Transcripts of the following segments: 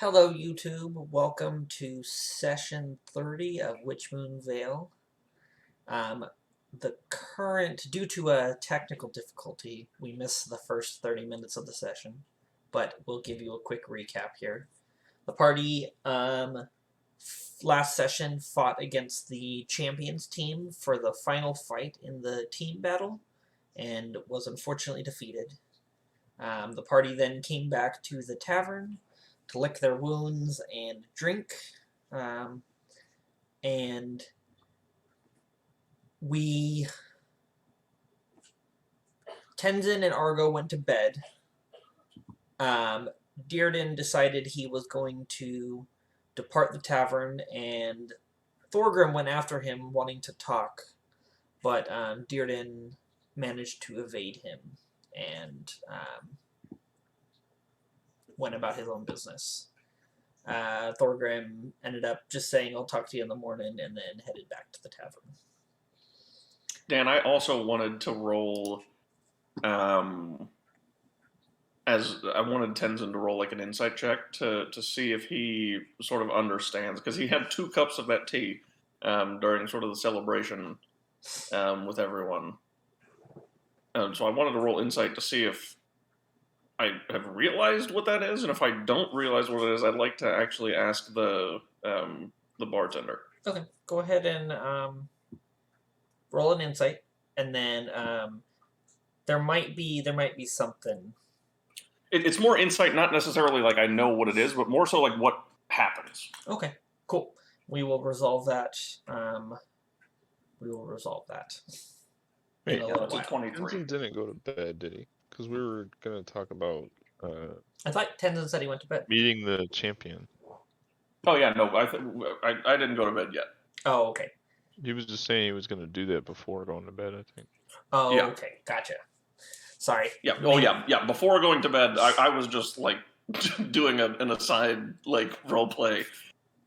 Hello, YouTube. Welcome to session 30 of Witch Moon Vale. Due to a technical difficulty, we missed the first 30 minutes of the session, but we'll give you a quick recap here. The party, last session fought against the champions team for the final fight in the team battle, and was unfortunately defeated. The party then came back to the tavern to lick their wounds and drink. And Tenzin and Argo went to bed. Dearden decided he was going to depart the tavern, and Thorgrim went after him, wanting to talk, but Dearden managed to evade him and went about his own business. Thorgrim ended up just saying, "I'll talk to you in the morning," and then headed back to the tavern. Dan, I also wanted to roll, as I wanted Tenzin to roll like an insight check to see if he sort of understands, because he had 2 cups of that tea during sort of the celebration with everyone. So I wanted to roll insight to see if I have realized what that is, and if I don't realize what it is, I'd like to actually ask the bartender. Okay, go ahead and roll an insight, and then there might be something. It's more insight, not necessarily like I know what it is, but more so like what happens. Okay, cool. We will resolve that. Wait, in a little while. 23. Tenzin didn't go to bed, did he? Because we were going to talk about I thought Tenzin said he went to bed. meeting the champion. Oh yeah, no, I didn't go to bed yet. Oh, okay. He was just saying he was going to do that before going to bed, I think. Oh, Yeah. Okay, gotcha. Sorry. Yeah. Oh yeah. Before going to bed, I was just like doing an aside like role play,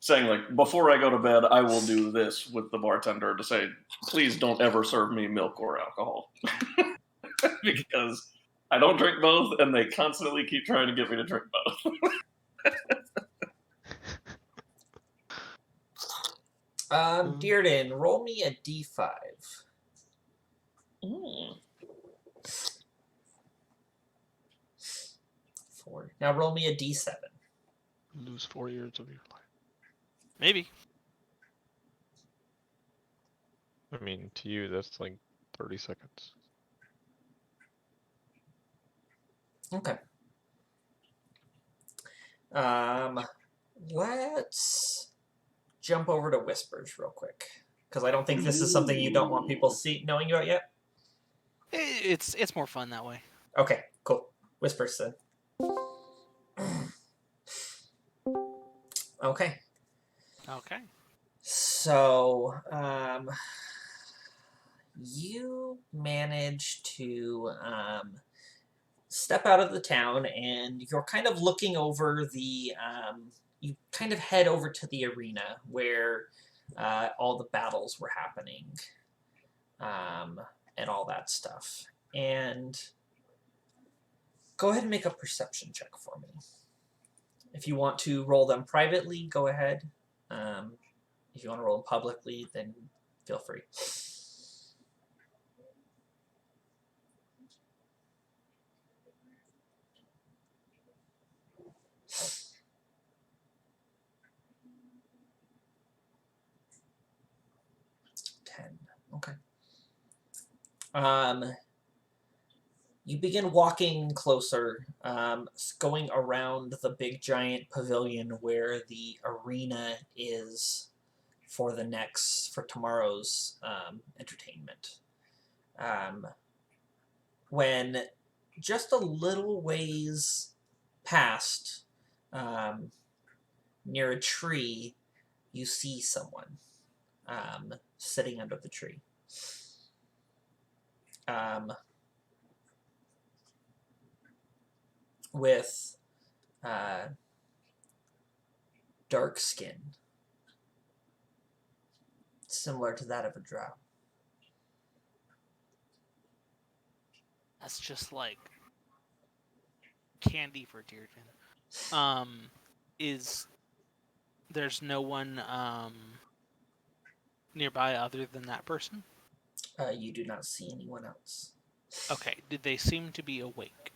saying like, before I go to bed, I will do this with the bartender to say, please don't ever serve me milk or alcohol, because I don't drink both, and they constantly keep trying to get me to drink both. Dearden, roll me a d5. Mm. 4. Now roll me a d7. Lose 4 years of your life. Maybe. I mean, to you, that's like 30 seconds. Okay. Let's jump over to Whispers real quick, because I don't think this is something you don't want people knowing about yet. It's more fun that way. Okay, cool. Whispers then. Okay. Okay. So, you manage to step out of the town, and you're kind of looking over the. You kind of head over to the arena where all the battles were happening, and all that stuff. And go ahead and make a perception check for me. If you want to roll them privately, go ahead. If you want to roll them publicly, then feel free. Okay. You begin walking closer, going around the big giant pavilion where the arena is for tomorrow's entertainment. When just a little ways past, near a tree, you see someone sitting under the tree. With dark skin, similar to that of a drow. That's just like candy for Dearden. is there's no one nearby other than that person? You do not see anyone else. Okay. Did they seem to be awake?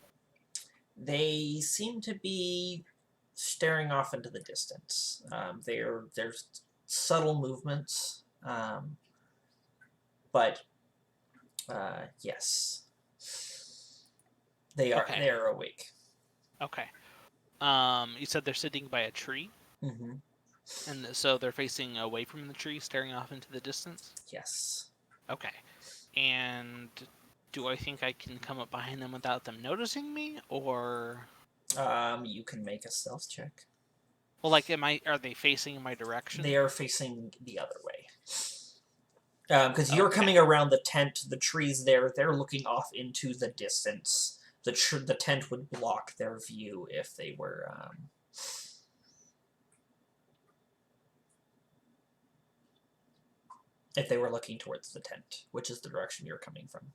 They seem to be staring off into the distance. There's subtle movements, but yes, they Okay. are awake. Okay. You said they're sitting by a tree, Mm-hmm. and so they're facing away from the tree, staring off into the distance? Yes. Okay. And do I think I can come up behind them without them noticing me, or You can make a stealth check. well, like, are they facing in my direction? They are facing the other way. Because you're Okay. coming around the tent, the trees there, they're looking off into the distance. The tent would block their view if they were. If they were looking towards the tent, which is the direction you're coming from.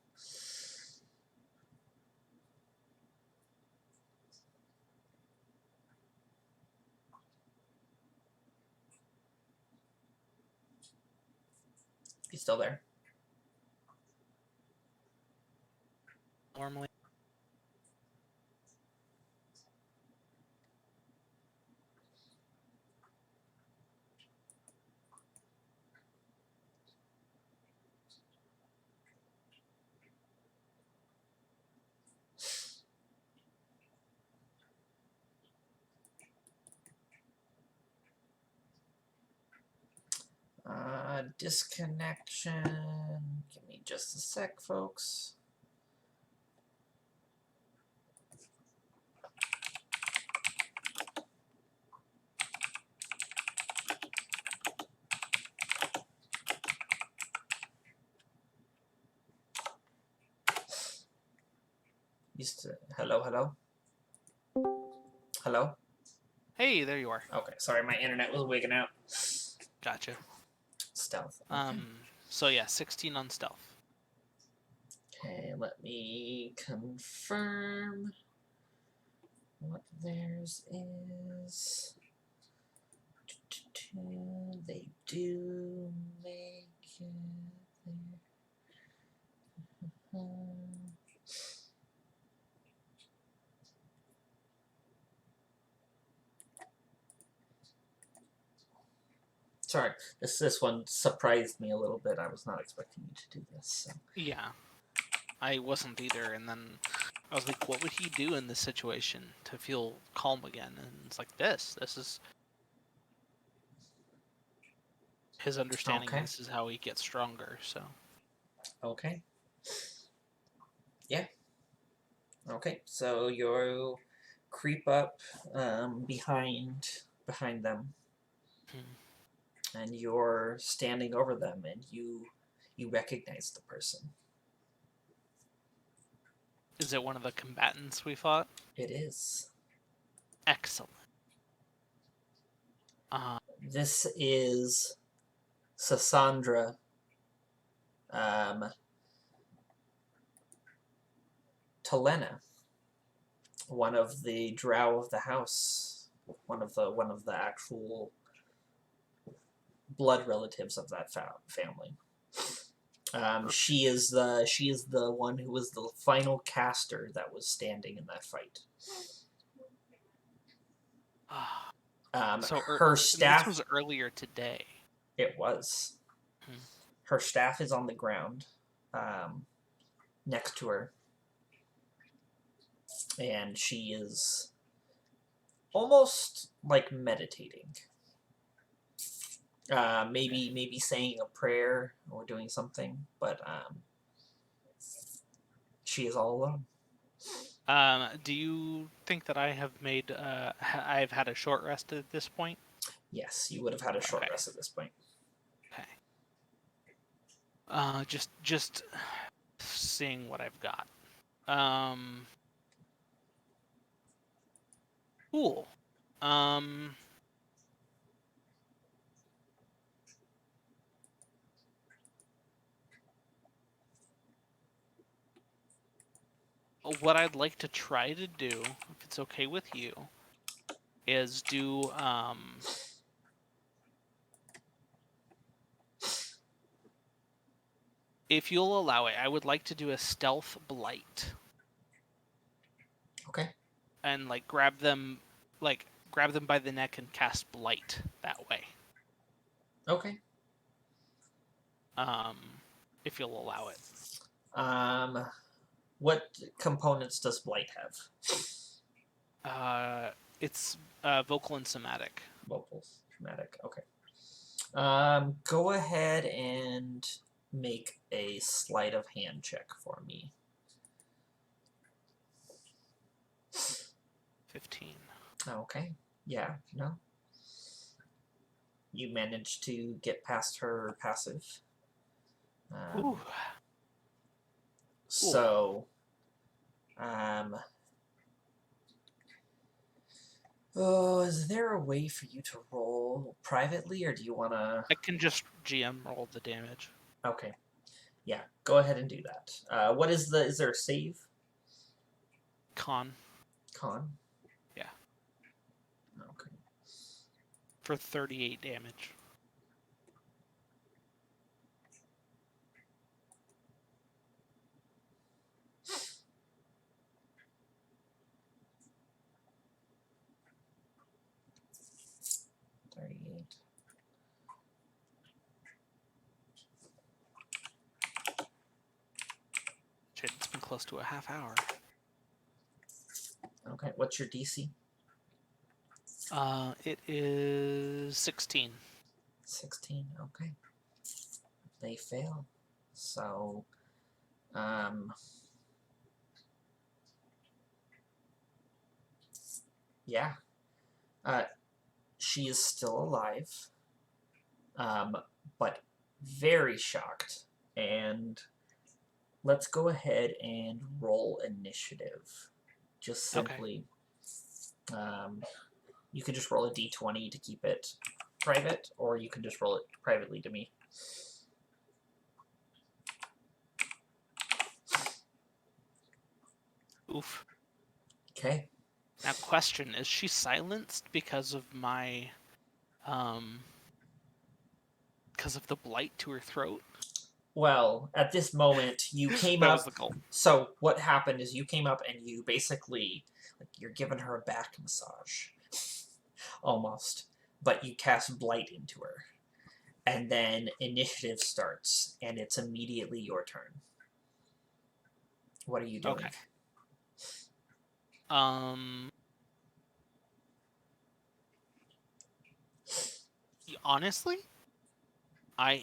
You still there? Normally. Disconnection. Give me just a sec, folks. Hello? Hello? Hey, there you are. Okay, sorry, my internet was wigging out. Gotcha. Stealth. Okay. So yeah, 16 on stealth. Okay, let me confirm what theirs is. They do make it there. Sorry, this one surprised me a little bit. I was not expecting you to do this. So. Yeah, I wasn't either, and then I was like, what would he do in this situation to feel calm again? And it's like this is his understanding. Okay. This is how he gets stronger. So Okay. Yeah. Okay. So you creep up behind them, and you're standing over them, and you recognize the person. is it one of the combatants we fought? It is. Excellent. This is Sassandra. Talena, one of the drow of the house, one of the actual blood relatives of that family. She is the one who was the final caster that was standing in that fight. So her staff. This was earlier today. It was. Her staff is on the ground, next to her, and she is almost like meditating. Maybe saying a prayer or doing something, but she is all alone. Do you think that I have made? I've had a short rest at this point. Yes, you would have had a short rest at this point. Okay. Just seeing what I've got. Cool. What I'd like to try to do, if it's okay with you, is do if you'll allow it, I would like to do a stealth blight Okay. and like grab them by the neck and cast blight that way. Okay. If you'll allow it. What components does blight have? It's vocal and somatic. Vocals, dramatic. Okay. Go ahead and make a sleight of hand check for me. 15. Okay. Yeah. No. You managed to get past her passive. Ooh. So, oh, is there a way for you to roll privately, or do you want to? I can just GM roll the damage. Okay. Yeah, go ahead and do that. What is is there a save? Con. Con? Yeah. Okay. For 38 damage. Shit, it's been close to a half hour. Okay, what's your DC? It is 16. 16, okay. They fail. So, yeah. She is still alive, but very shocked. And let's go ahead and roll initiative. Just simply, you can just roll a d20 to keep it private, or you can just roll it privately to me. Oof. Okay. Now, question: is she silenced because of my, because of the blight to her throat? Well, at this moment, you came That up. was the goal. So what happened is you came up and you basically, like, you're giving her a back massage, almost. But you cast blight into her, and then initiative starts, and it's immediately your turn. What are you doing? Okay. Honestly, I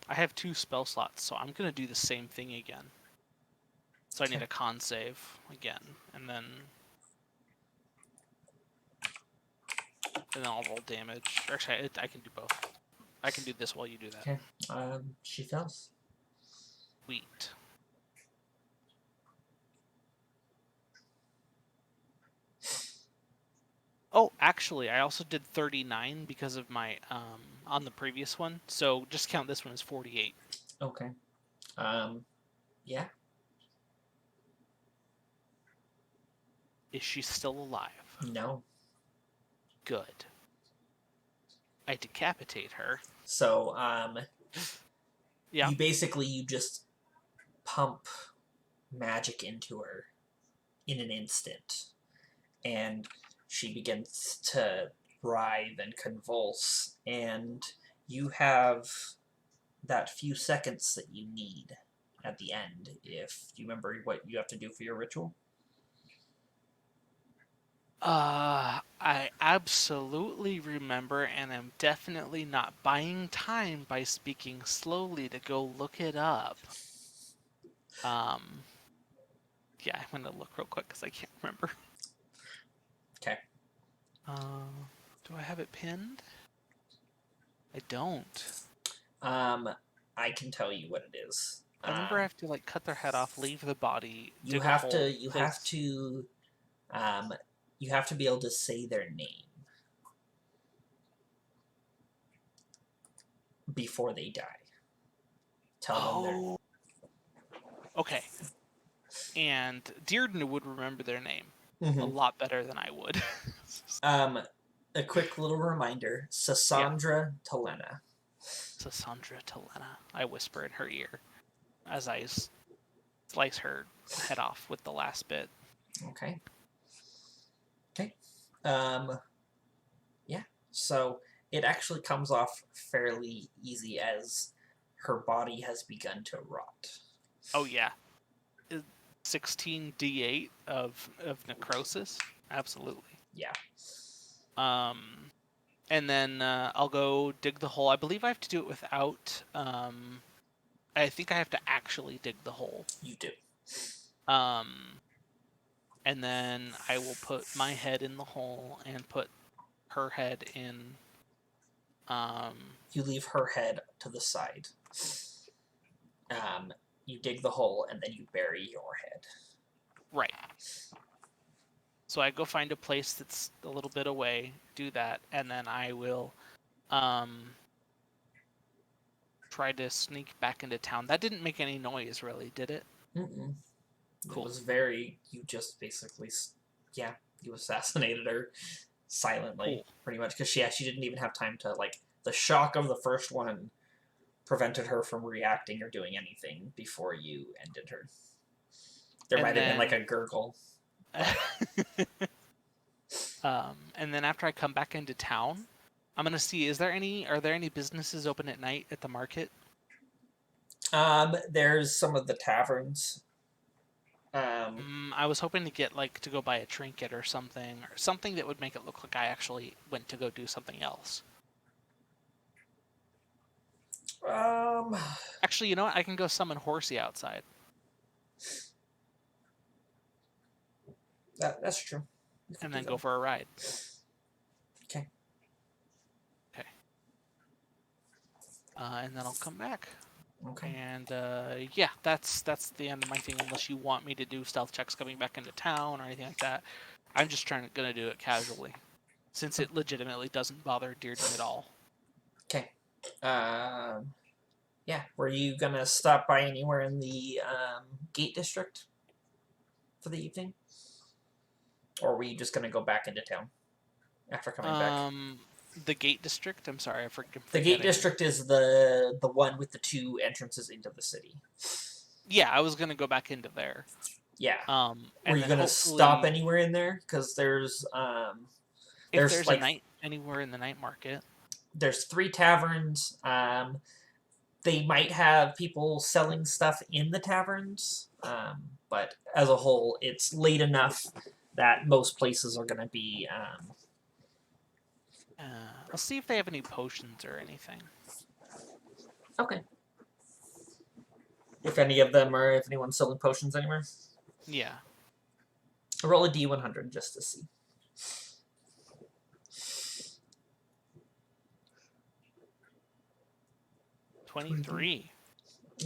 have 2 spell slots, so I'm gonna do the same thing again. So I need a con save again, and then I'll roll damage. Actually, I can do both. I can do this while you do that. Okay. She fails. Sweet. Oh, actually, I also did 39 because of my on the previous one. So just count this one as 48. Okay. Yeah. Is she still alive? No. Good. I decapitate her. So, Yeah. you just pump magic into her in an instant, and she begins to writhe and convulse, and you have that few seconds that you need at the end. If you remember what you have to do for your ritual. I absolutely remember, and I'm definitely not buying time by speaking slowly to go look it up. Yeah, I'm gonna look real quick because I can't remember. Okay. Do I have it pinned? I don't. I can tell you what it is. I remember I have to like cut their head off, leave the body. You have to. You have to. You have to be able to say their name before they die. Tell them their. Okay. And Dearden would remember their name Mm-hmm. a lot better than I would. A quick little reminder: Sassandra Telena. Sassandra Telena. I whisper in her ear as I slice her head off with the last bit. Okay. Okay. Yeah. So it actually comes off fairly easy as her body has begun to rot. Oh yeah, 16d8 of necrosis. Absolutely. Yeah. And then I'll go dig the hole. I believe I have to do it without. I think I have to actually dig the hole. You do. And then I will put my head in the hole and put her head in. You leave her head to the side. You dig the hole and then you bury your head. Right. So I go find a place that's a little bit away, do that, and then I will try to sneak back into town. That didn't make any noise, really, did it? Mm-mm. Cool. It was very. You just basically, you assassinated her silently, Cool. pretty much, because she didn't even have time to the shock of the first one prevented her from reacting or doing anything before you ended her. There might have been like a gurgle. And then after I come back into town, I'm gonna see are there any businesses open at night at the market? There's some of the taverns. I was hoping to get to go buy a trinket or something that would make it look like I actually went to go do something else. Actually, you know what? I can go summon Horsey outside. That's true. And then go for a ride. Okay. Okay. And then I'll come back. Okay. And yeah, that's the end of my thing. Unless you want me to do stealth checks coming back into town or anything like that, I'm just gonna do it casually, since it legitimately doesn't bother Dearden at all. Okay. Yeah. Were you gonna stop by anywhere in the Gate District for the evening, or were you just gonna go back into town after coming back? The Gate District. I'm sorry, I forget. The Gate District is the one with the two entrances into the city. Yeah, I was gonna go back into there. Yeah. Were you gonna stop anywhere in there? Because there's if there's a night anywhere in the night market. There's 3 taverns. They might have people selling stuff in the taverns, but as a whole, it's late enough that most places are going to be. I'll see if they have any potions or anything. Okay. If any of them are, if anyone's selling potions anywhere. Yeah. Roll a D100 just to see. $23.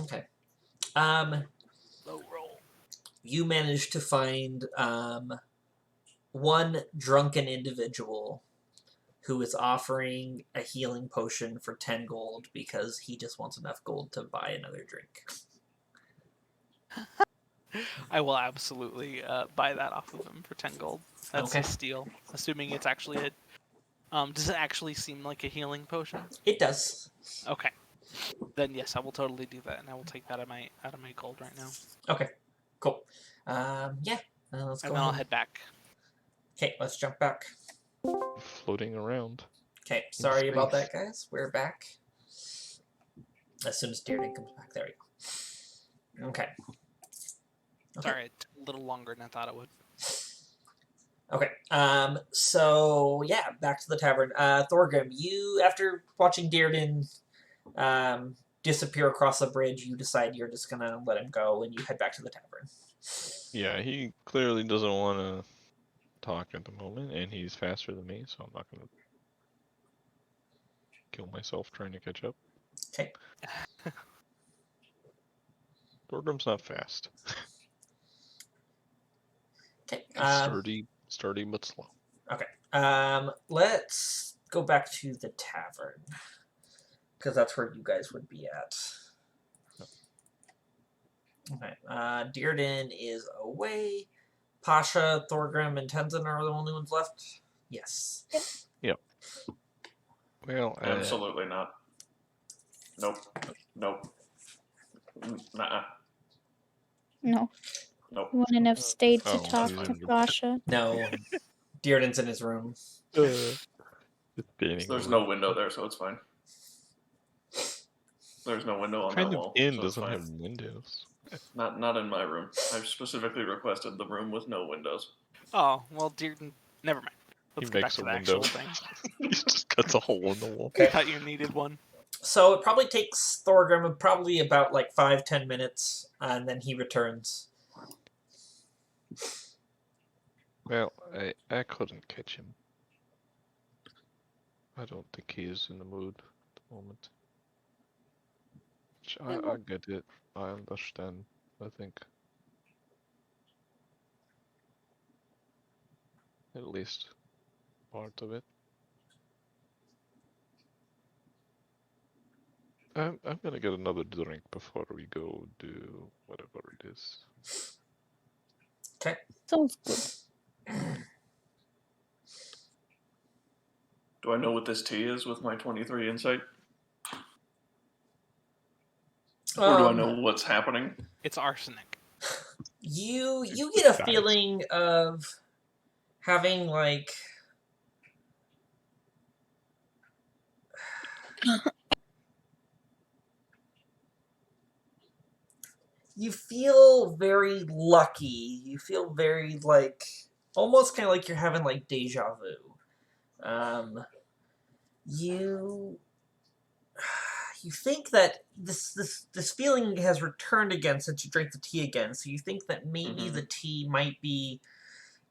Okay. Low roll. You managed to find one drunken individual who is offering a healing potion for 10 gold because he just wants enough gold to buy another drink. I will absolutely buy that off of him for 10 gold. That's Okay. a steal. Assuming it's actually a... does it actually seem like a healing potion? It does. Okay. Then yes, I will totally do that, and I will take that out of my gold right now. Okay. Cool. Yeah. Let's go and then I'll head back. Okay, let's jump back. Floating around. Okay, sorry about that, guys. We're back. As soon as Dearden comes back, there we go. Okay. Sorry, it took a little longer than I thought it would. Okay. So yeah, back to the tavern. Thorgrim, you after watching Dearden disappear across the bridge, you decide you're just gonna let him go, and you head back to the tavern. Yeah, he clearly doesn't want to talk at the moment, and he's faster than me, so I'm not gonna kill myself trying to catch up. Okay. Thorgrim's not fast. Okay. Sturdy but slow. Okay. Let's go back to the tavern because that's where you guys would be at. Okay. Dearden is away. Pasha, Thorgrim, and Tenzin are the only ones left. Yes. Well, Absolutely not. Nope. Nope. Nuh-uh. No. Nope. Wouldn't have stayed to Oh, talk he's to in the- Pasha. No. Dearden's in his room. just dating There's over. no window there, so it's fine. There's no window on What kind that of wall, inn so it's doesn't fine. have windows? Not in my room. I've specifically requested the room with no windows. Oh, well, Dearden, never mind. Let's He get back makes to a the window. actual thing. He just cuts a hole in the wall. I thought you needed one. So it probably takes Thorgrim probably about like 5-10 minutes, and then he returns. Well, I couldn't catch him. I don't think he is in the mood at the moment. Which I get it. I understand. I think. At least part of it. I'm gonna get another drink before we go do whatever it is. Okay. Sounds good. Do I know what this tea is with my 23 insight? Or do I know what's happening? It's arsenic. You It get a dies. feeling of having like you feel very lucky. You feel very like almost kind of like you're having like deja vu. You you think that this feeling has returned again since you drank the tea again. So you think that maybe the tea might be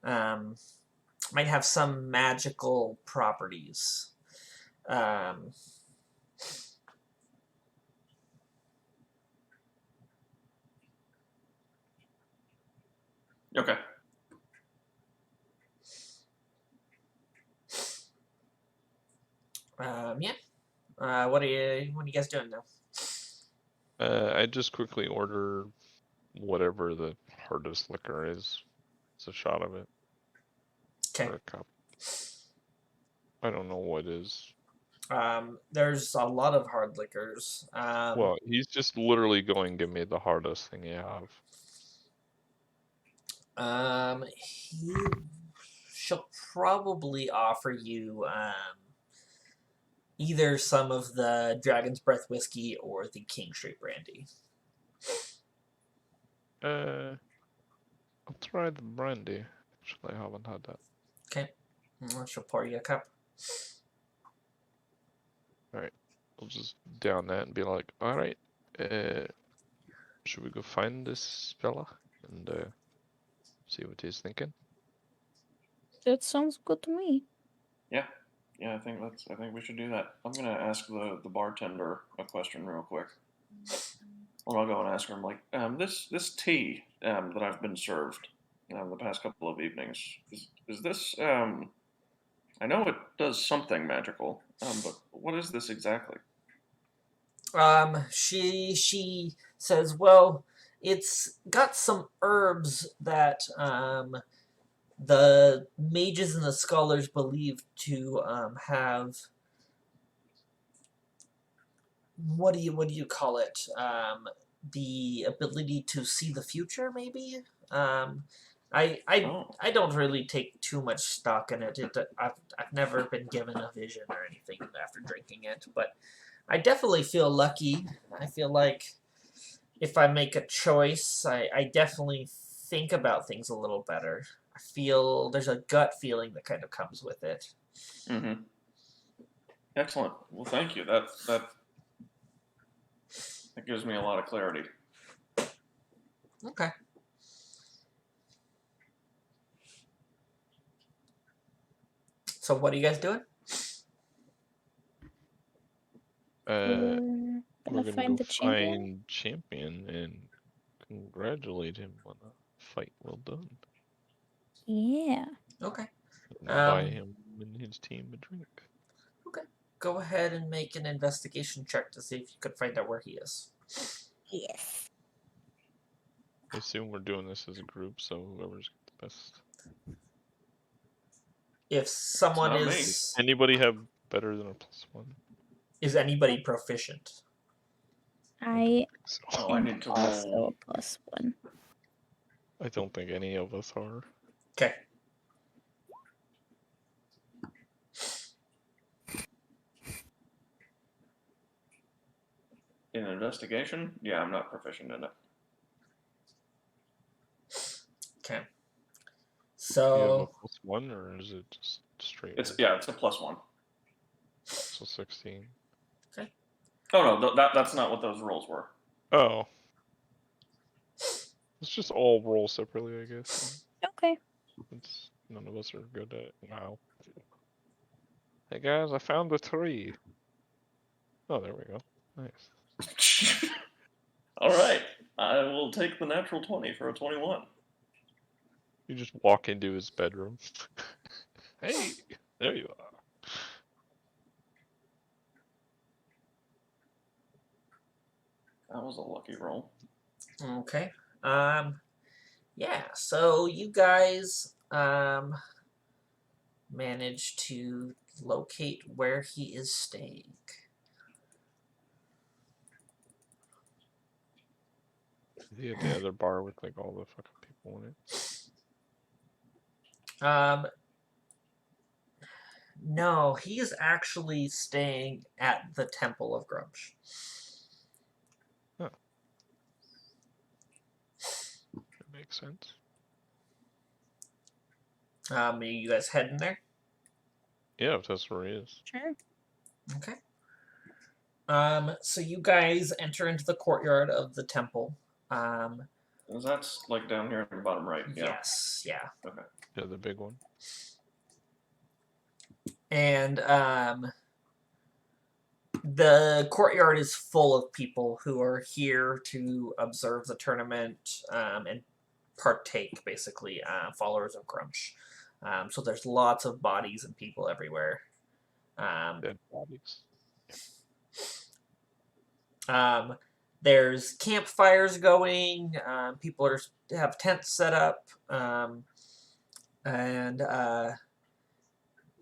might have some magical properties. Okay. Yeah. What are you guys doing now? I just quickly order whatever the hardest liquor is. It's a shot of it. Okay. Or a cup. I don't know what is. There's a lot of hard liquors. Well, he's just literally going, give me the hardest thing you have. She'll probably offer you either some of the Dragon's Breath whiskey or the King Street brandy. I'll try the brandy. Actually, I haven't had that. Okay. She'll pour you a cup. Alright. I'll just down that and be like, alright, should we go find this fella and see what he's thinking? That sounds good to me. Yeah, I think we should do that. I'm gonna ask the bartender a question real quick. Well, I'll go and ask her. I'm like, this tea that I've been served the past couple of evenings is this I know it does something magical, but what is this exactly? She says, well, it's got some herbs that the mages and the scholars believe to have what do you call it? The ability to see the future, maybe. I Oh, I don't really take too much stock in it. I've never been given a vision or anything after drinking it, but I definitely feel lucky. I feel like if I make a choice, I definitely think about things a little better. I feel there's a gut feeling that kind of comes with it. mm-hmm. Excellent. Well, thank you. That gives me a lot of clarity. Okay. So what are you guys doing? We're Gonna gonna find go the champion. find Champion and congratulate him on a fight well done. Yeah. Okay. And buy him and his team a drink. Okay. Go ahead and make an investigation check to see if you could find out where he is. Yes. I assume we're doing this as a group, so whoever's got the best. if someone not me. Anybody have better than a +1? is anybody proficient? I So. Oh, I am need to also roll. a +1. I don't think any of us are. Okay. In investigation? Yeah, I'm not proficient in it. Okay. Do you have a So +1 or is it just straight? It's roll? yeah, it's a +1. So 16. Oh no, that's not what those rolls were. Oh. Let's just all roll separately, I guess. Okay. Since none of us are good at wow. Hey guys, I found the tree. Oh, there we go. Nice. All right, I will take the natural 20 for a 21. You just walk into his bedroom. Hey, there you are. That was a lucky roll. okay. Yeah, so you guys managed to locate where he is staying. He had the other bar with like all the fucking people in it. No, he is actually staying at the Temple of Grumsh. That makes sense. Are you guys heading there? Yeah, if that's where he is. Sure. Okay. So you guys enter into the courtyard of the temple. That's like down here at the bottom right. Yeah. Yes, yeah. Okay. Yeah, the big one. And the courtyard is full of people who are here to observe the tournament and partake, basically, followers of Grumsh. So there's lots of bodies and people everywhere. Dead bodies. There's campfires going. People have tents set up, and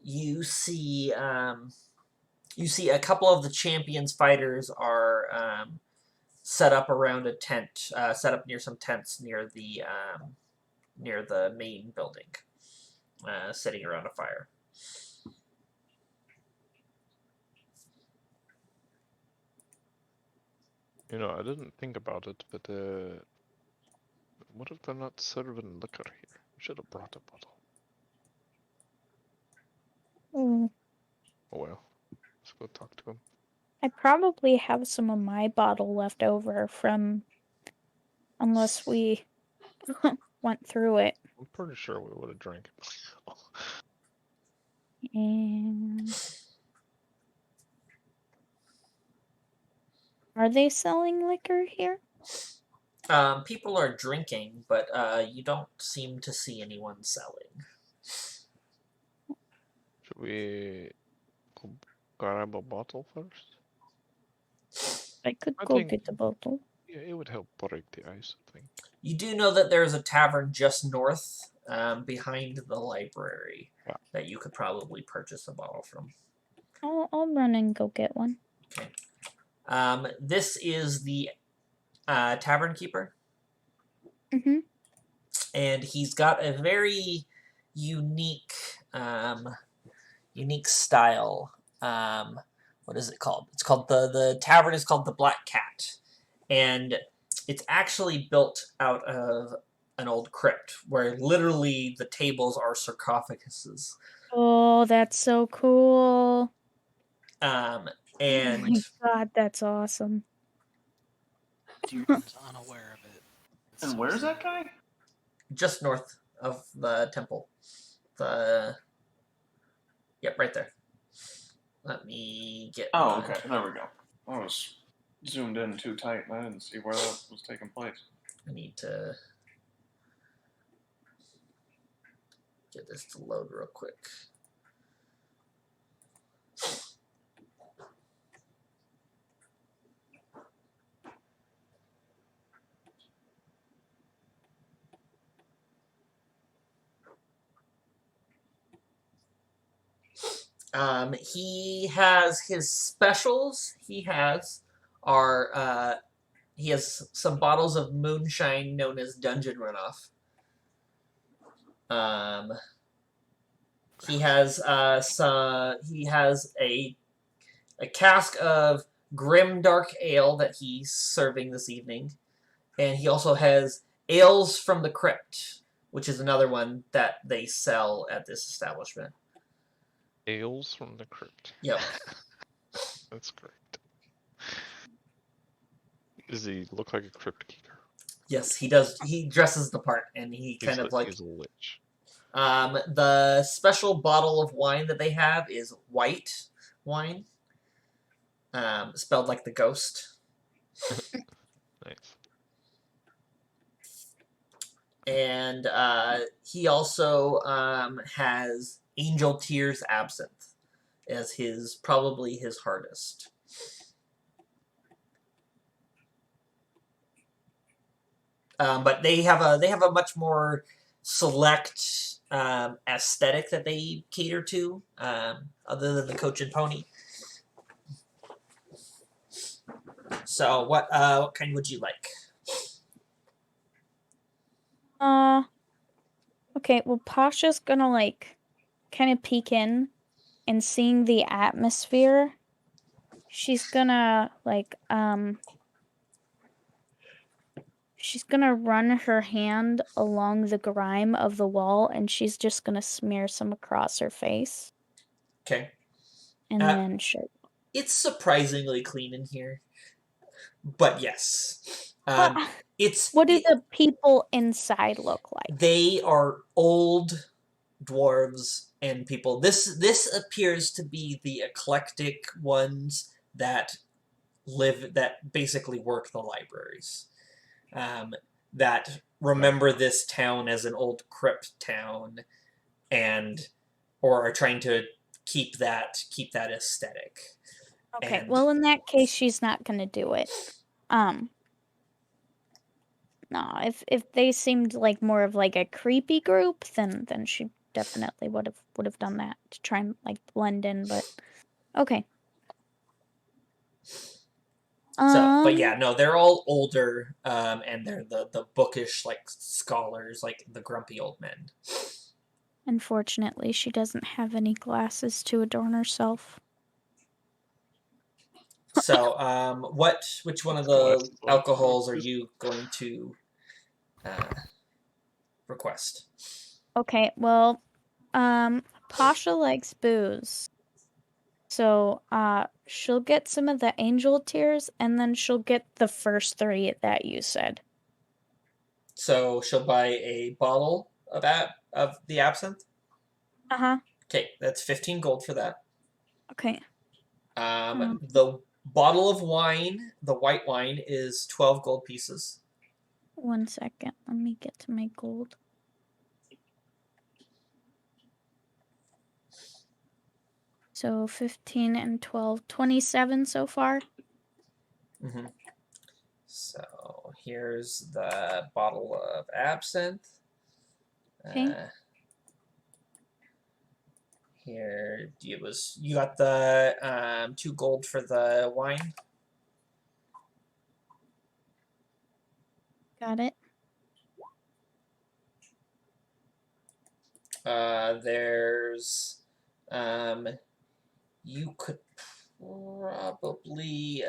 you see a couple of the champions fighters are set up around a tent, set up near some tents near the main building, sitting around a fire. You know, I didn't think about it, but what if they're not serving liquor here? We should have brought a bottle. Mm, Oh well. Let's go talk to him. I probably have some of my bottle left over from, unless we went through it. I'm pretty sure we would have drank it. And are they selling liquor here? People are drinking, but you don't seem to see anyone selling. Should we go grab a bottle first? I could I go think- get the bottle. Yeah, it would help break the ice, I think. You do know that there's a tavern just north, behind the library, Wow. that you could probably purchase a bottle from. I'll run and go get one. Okay. This is the tavern keeper, Mm-hmm. and he's got a very unique style. What is it called? It's called the tavern is called the Black Cat, and it's actually built out of an old crypt where literally the tables are sarcophaguses. Oh, that's so cool. And Oh my god, that's awesome. Dearden's unaware of it. It's And so where's sad. that guy? just north of the temple, yep, right there. Let me get. Oh, okay. There we go. I was zoomed in too tight, and I didn't see where that was taking place. I need to get this to load real quick. He has his specials. He has some bottles of moonshine known as Dungeon Runoff. He has a cask of grim dark ale that he's serving this evening, and he also has ales from the crypt, which is another one that they sell at this establishment. Ales from the crypt. Yep. That's great. Does he look like a crypt keeper? Yes, he does. He dresses the part, and he kind of like he's a lich. the special bottle of wine that they have is white wine, spelled like the ghost. Nice. And he also has Angel Tears Absinthe as probably his hardest. But they have a much more select aesthetic that they cater to, other than the Coach and Pony. So what kind would you like? Okay, well, Pasha's gonna, like, kind of peek in and seeing the atmosphere. She's gonna, like, she's gonna run her hand along the grime of the wall and she's just gonna smear some across her face. Okay. And then she'll. It's surprisingly clean in here. But yes. What do the people inside look like? They are old dwarves and people. This appears to be the eclectic ones that basically work the libraries. That remember this town as an old crypt town, or are trying to keep that aesthetic. Okay, And well, in that case, she's not gonna do it. No, if they seemed like more of like a creepy group, then she definitely would have done that to try and like blend in. But okay. But yeah, no, they're all older, and they're the bookish like scholars, like the grumpy old men. Unfortunately, she doesn't have any glasses to adorn herself. So, which one of the alcohols are you going to request? Okay, well, Pasha likes booze. So, she'll get some of the angel tears, and then she'll get the first 3 that you said. So she'll buy a bottle of the absinthe. Uh-huh. Okay, that's 15 gold for that. Okay. The bottle of wine, the white wine, is 12 gold pieces. 1 second. Let me get to my gold. So 15 and 12, 27 so far. Mm-hmm. So here's the bottle of absinthe. Okay. Here, you got the 2 gold for the wine. Got it. There's you could probably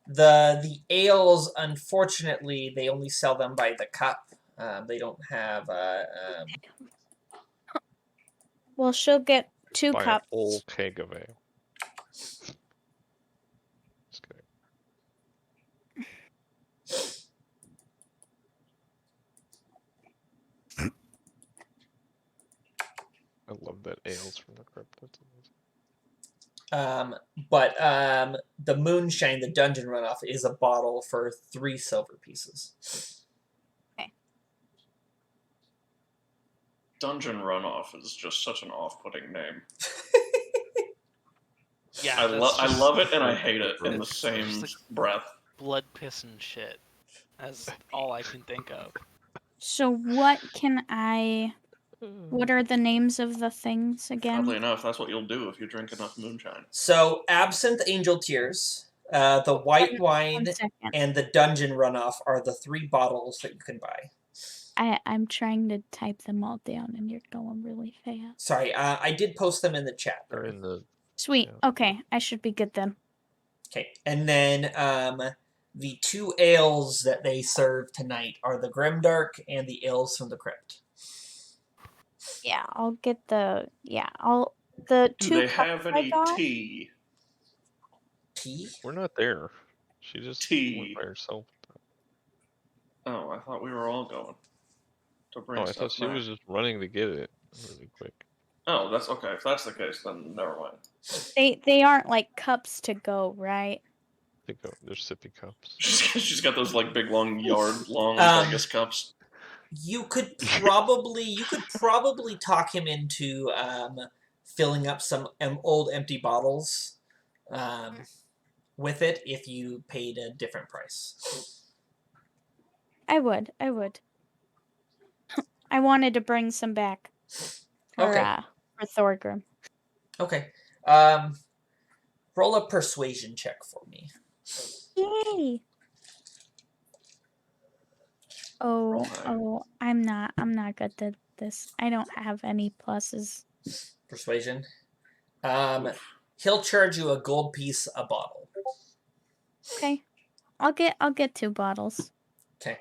the ales, unfortunately, they only sell them by the cup. They don't have Well, she'll get 2 Buy cups. a whole keg of ale. Just kidding. I love that ales from the crypt. That's amazing. But the moonshine, the dungeon runoff, is a bottle for 3 silver pieces. Okay. Dungeon Runoff is just such an off-putting name. Yeah, I that's love it and I hate it in the It's same just like breath. blood, piss, and shit. That's all I can think of. So what can I What are the names of the things again? Oddly enough, that's what you'll do if you drink enough moonshine. So, absinthe angel tears, the white wine, One second. and the dungeon runoff are the 3 bottles that you can buy. I'm trying to type them all down, and you're going really fast. Sorry, I did post them in the chat. They're in the. Sweet. Yeah. Okay, I should be good then. Okay, and then the 2 ales that they serve tonight are the Grimdark and the Ales from the Crypt. Yeah, I'll get the. Yeah, I'll. The Do 2 they cups have I any got. tea? Tea? We're not there. She just Tea. went by herself. Oh, I thought we were all going to bring Oh, I stuff thought she back. was just running to get it really quick. Oh, that's okay. If that's the case, then never mind. They aren't like cups to go, right? They go. They're sippy cups. She's got those like big long yard-long Vegas cups. You could probably talk him into filling up some old empty bottles with it if you paid a different price. I would. I wanted to bring some back for Okay. for Thorgrim. Okay. Roll a persuasion check for me. Yay! Oh, I'm not good at this. I don't have any pluses. Persuasion. He'll charge you a gold piece a bottle. Okay. I'll get 2 bottles. Okay.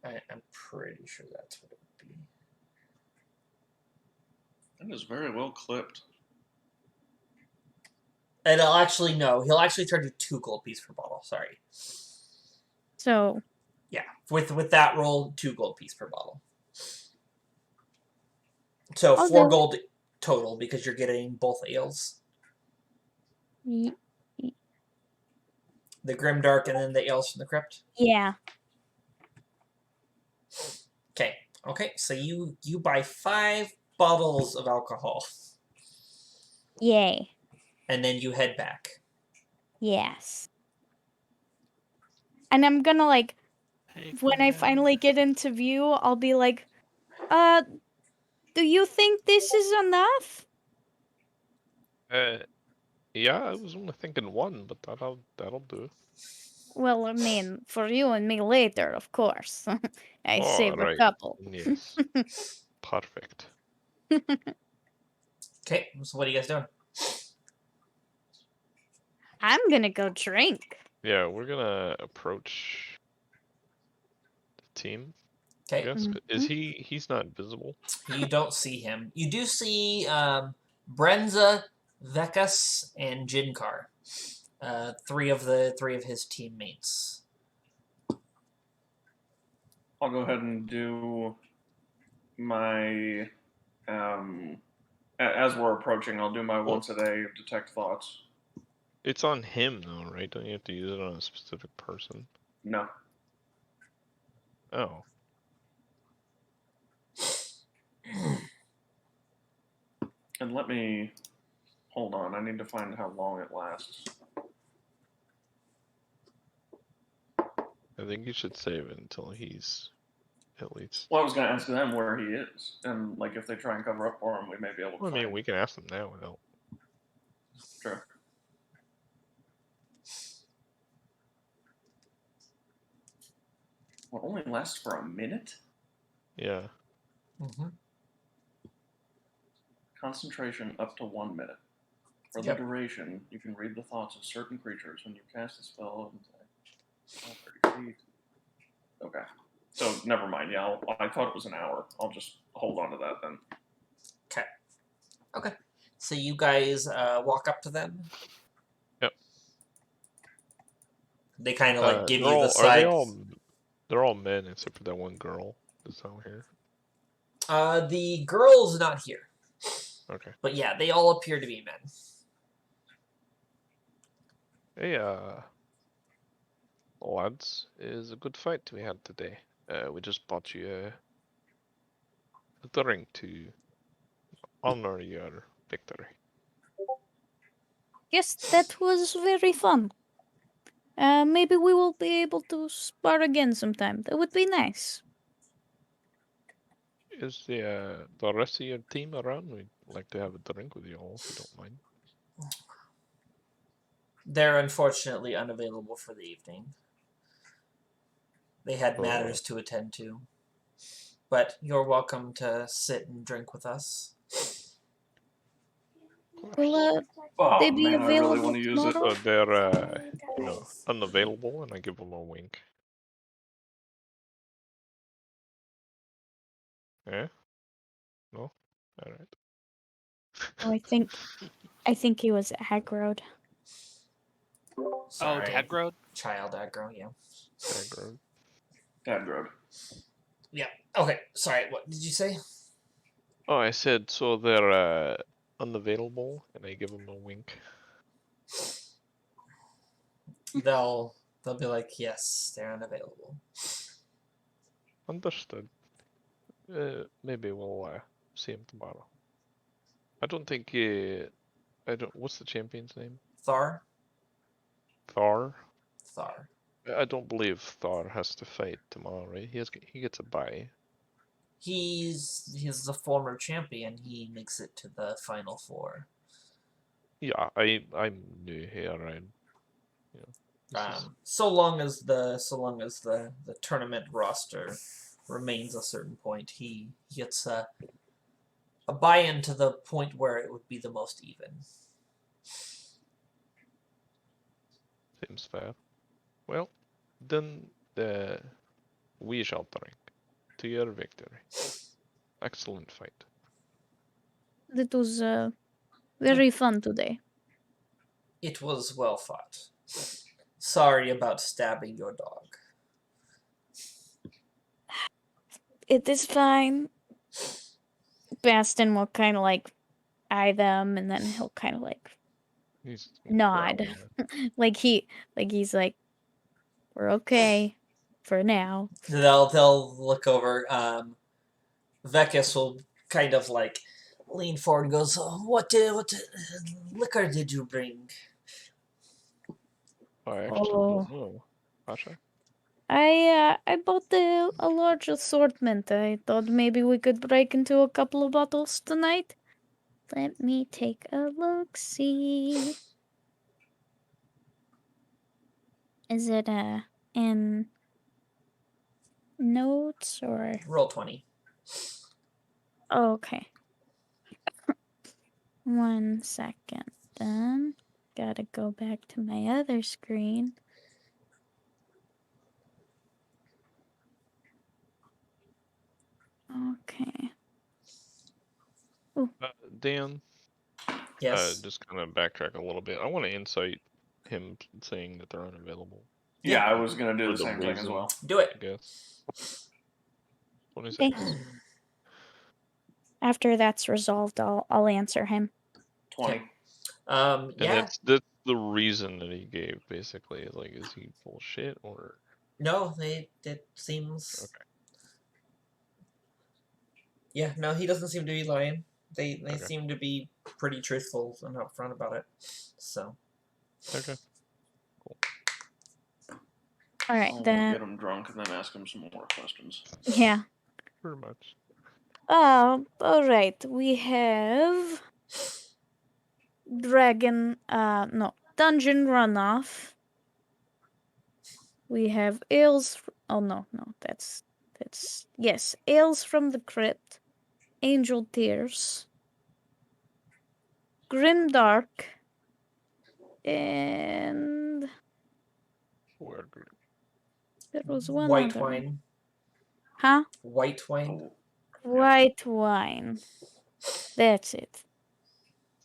I'm pretty sure that's what it would be. That is very well clipped. And he'll actually charge you 2 gold pieces per bottle. Sorry. So Yeah, with that roll, 2 gold pieces per bottle. So I'll 4 do it. gold total because you're getting both ales, y- the Grimdark and then the ales from the Crypt. yeah. Okay. So you buy 5 bottles of alcohol, Yay. and then you head back. Yes. And I'm gonna like when I finally get into view, I'll be like, do you think this is enough? Yeah, I was only thinking 1, but that'll do. Well, I mean, for you and me later, of course. I Oh, save a right. couple. Yes. Perfect. Okay, so what are you guys doing? I'm gonna go drink. Yeah, we're gonna approach the team. I Okay, guess. Is he's not visible? you don't see him. You do see Brenza, Vekas, and Jinkar. 3 of his teammates. I'll go ahead and do my as we're approaching, I'll do my once a day detect thoughts. It's on him though, right? Don't you have to use it on a specific person? No. Oh. And let me hold on, I need to find how long it lasts. I think you should save it until he's at least. Well, I was gonna ask them where he is, and like if they try and cover up for him, we may be able to Well, I mean, find we can ask them now without. Sure. Well, it only lasts for a minute? Yeah. Mm-hmm. Concentration up to 1 minute. For the Yep. duration, you can read the thoughts of certain creatures when you cast a spell. Oh, 30 feet. Okay. So, never mind. Yeah, I thought it was an hour. I'll just hold on to that then. Okay. So you guys walk up to them. Yep. They kind of like give they're you the all- side. They're all men except for that one girl that's out here. The girl's not here, Okay. but yeah, they all appear to be men. Hey, lads, is a good fight we had today. We just bought you a drink to honor your victory. Yes, that was very fun. maybe we will be able to spar again sometime. That would be nice. Is the rest of your team around? We'd like to have a drink with you all, if you don't mind. They're unfortunately unavailable for the evening. They had Oh. matters to attend to. But you're welcome to sit and drink with us. Of Will course. they Oh be man, I really available want to use it. tomorrow? So they're unavailable, and I give them a wink. Yeah? No? Alright. Oh, I think he was aggroed. Sorry. Oh, Dagrode? Child aggro, yeah. Aggroed. Dad road. Yeah. Okay, sorry, what did you say? Oh, I said, so they're unavailable, and I give them a wink. They'll be like, yes, they're unavailable. Understood. Maybe we'll see him tomorrow. I don't think I don't. What's the champion's name? Thar? Thar. Thar. I don't believe Thar has to fight tomorrow, right? He gets a bye. He's the former champion. He makes it to the final four. Yeah, I'm new here. This is So long as the tournament roster remains a certain point, he gets a buy-in to the point where it would be the most even. seems fair. Well, then we shall drink to your victory. Excellent fight. It was very fun today. It was well fought. Sorry about stabbing your dog. It is fine. Baston will kind of like eye them, and then he'll kind of like He's nod, growling. he's like, "We're okay for now." They'll look over. Vekas will kind of like lean forward and goes, oh, what liquor did you bring? I actually Oh. don't know. Pasha? I bought a large assortment. I thought maybe we could break into a couple of bottles tonight. Let me take a look. See, is it in notes or? Roll 20. Okay. 1 second. Then gotta go back to my other screen. Okay. Dan, Yes. just kind of backtrack a little bit. I want to insight him saying that they're unavailable. Yeah, I was gonna do For the the same thing as reason. well. Do I it. guess. 26. Okay. After that's resolved, I'll answer him. 20. And Yeah. that's the reason that he gave, basically. Like, is he bullshit or? No, it seems. Okay. Yeah, no, he doesn't seem to be lying. They Okay. seem to be pretty truthful and upfront about it. So. Okay. All right, I'll then. get him drunk and then ask him some more questions. Yeah. Pretty much. All right. We have Dungeon Runoff. We have Ales. Oh no, that's yes, Ales from the Crypt, Angel Tears, Grimdark, and Word. there was one White other. wine. Huh? White wine. Oh, White wine. That's it.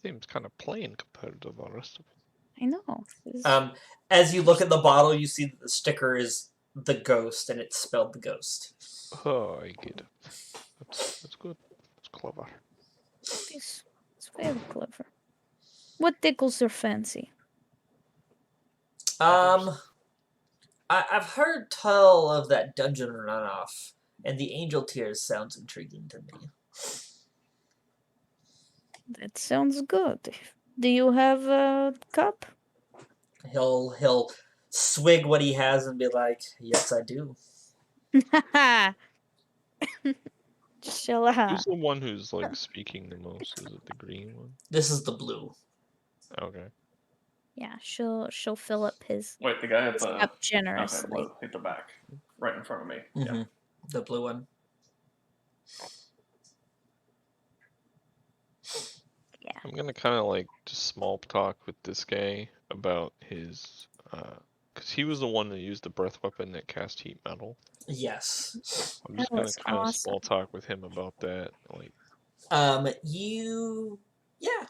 Seems kind of plain compared to the rest of it. I know. As you look at the bottle, you see that the sticker is the ghost, and it's spelled the ghost. Oh, I get it. That's good. That's clever. It's very clever. What tickles your fancy? I've heard tell of that dungeon runoff, and the angel tears sounds intriguing to me. That sounds good. Do you have a cup? He'll swig what he has and be like, "Yes, I do." She'll Who's the one who's like speaking the most? Is it the green one? This is the blue. Okay. yeah, she'll fill up his Wait, the guy at the cup okay, generously. blue at the back, right in front of me. Yeah. Mm-hmm. The blue one. Yeah. I'm gonna kind of like just small talk with this guy about his, because he was the one that used the breath weapon that cast heat metal. Yes. I'm That just gonna was kind of awesome. small talk with him about that. Like, Yeah.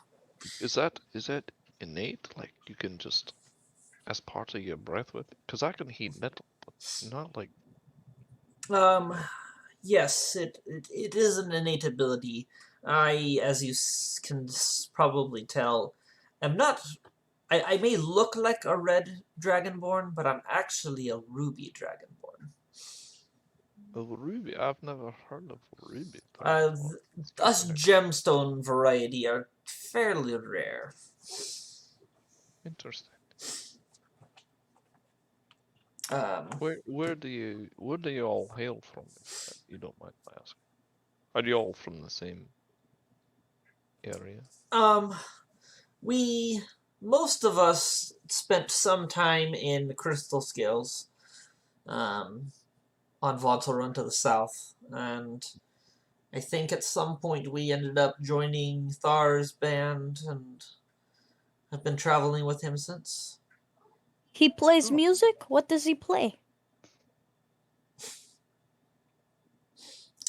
is that innate? Like, you can just as part of your breath with? Because I can heat metal, but not like. Yes, it is an innate ability. I, as you can probably tell, am not. I may look like a red dragonborn, but I'm actually a ruby dragonborn. A ruby? I've never heard of ruby. Us gemstone variety are fairly rare. Interesting. Um, Where do you all hail from, if you don't mind my asking? Are you all from the same area? we most of us spent some time in the Crystal Scales, on Vaudeville Run to the south, and I think at some point we ended up joining Thar's band and have been traveling with him since. He plays Oh. music? What does he play?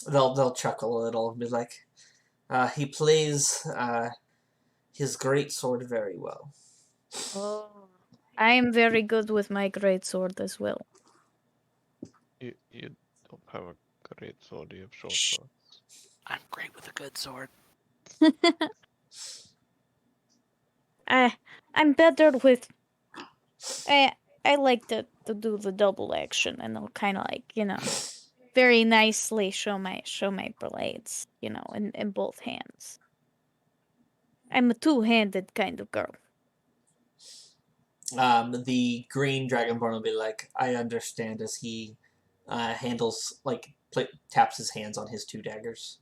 They'll chuckle a little and be like, he plays his great sword very well. Oh. I am very good with my great sword as well. You don't have a great sword, you have short Shh. swords. I'm great with a good sword. I'm better with. I like to do the double action, and I'll kind of like very nicely show my blades, in both hands. I'm a two-handed kind of girl. The green dragonborn will be like, I understand, as he handles, like, taps his hands on his two daggers.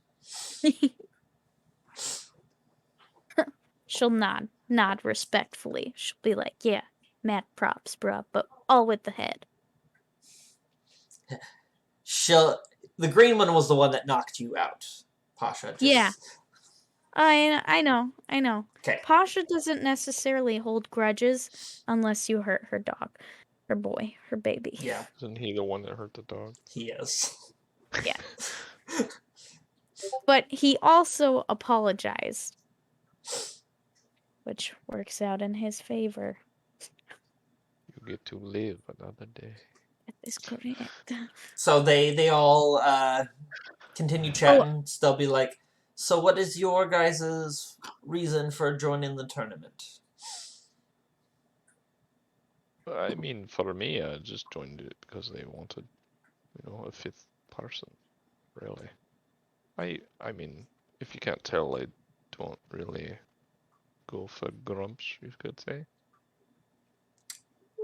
She'll nod respectfully. She'll be like, "Yeah, mad props, bruh, but all with the head." The green one was the one that knocked you out, Pasha. Yeah. I know. Okay. Pasha doesn't necessarily hold grudges unless you hurt her dog, her boy, her baby. Yeah, Isn't he the one that hurt the dog? he is. Yeah. But he also apologized, which works out in his favor. You get to live another day. That is correct. So they all continue chatting. They'll be like, so what is your guys' reason for joining the tournament? I mean, for me, I just joined it because they wanted, a fifth person, really. I mean, if you can't tell, I don't really go for Grumps, you could say.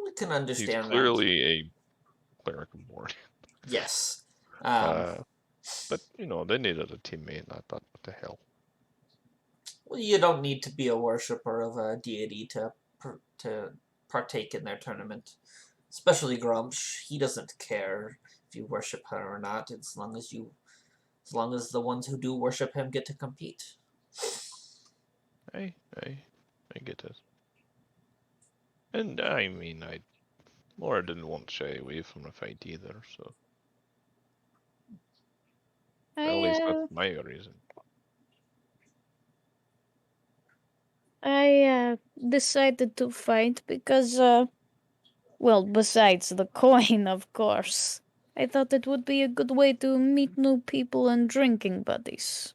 We can He's understand that. clearly a cleric born. Yes. But, they needed a teammate, and I thought, what the hell? Well, you don't need to be a worshiper of a deity to partake in their tournament. Especially Grumsh. He doesn't care if you worship her or not, as long as the ones who do worship him get to compete. I get it. And I mean, Laura didn't want to shy away from a fight either, so at least that's my reason. I decided to fight because, besides the coin, of course, I thought it would be a good way to meet new people and drinking buddies.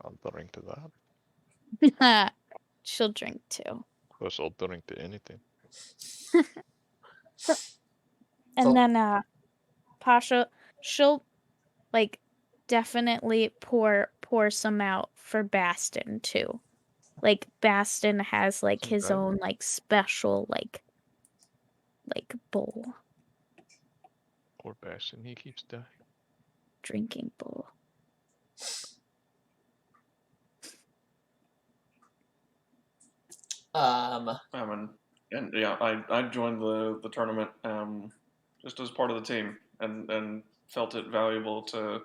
I'll drink to that. She'll drink too. Of course, I'll drink to anything. And then, Pasha, she'll, definitely pour some out for Bastin too. Bastin has his own special like bowl, Poor Bastion, he keeps dying. drinking bowl. And yeah, I joined the tournament just as part of the team, and felt it valuable to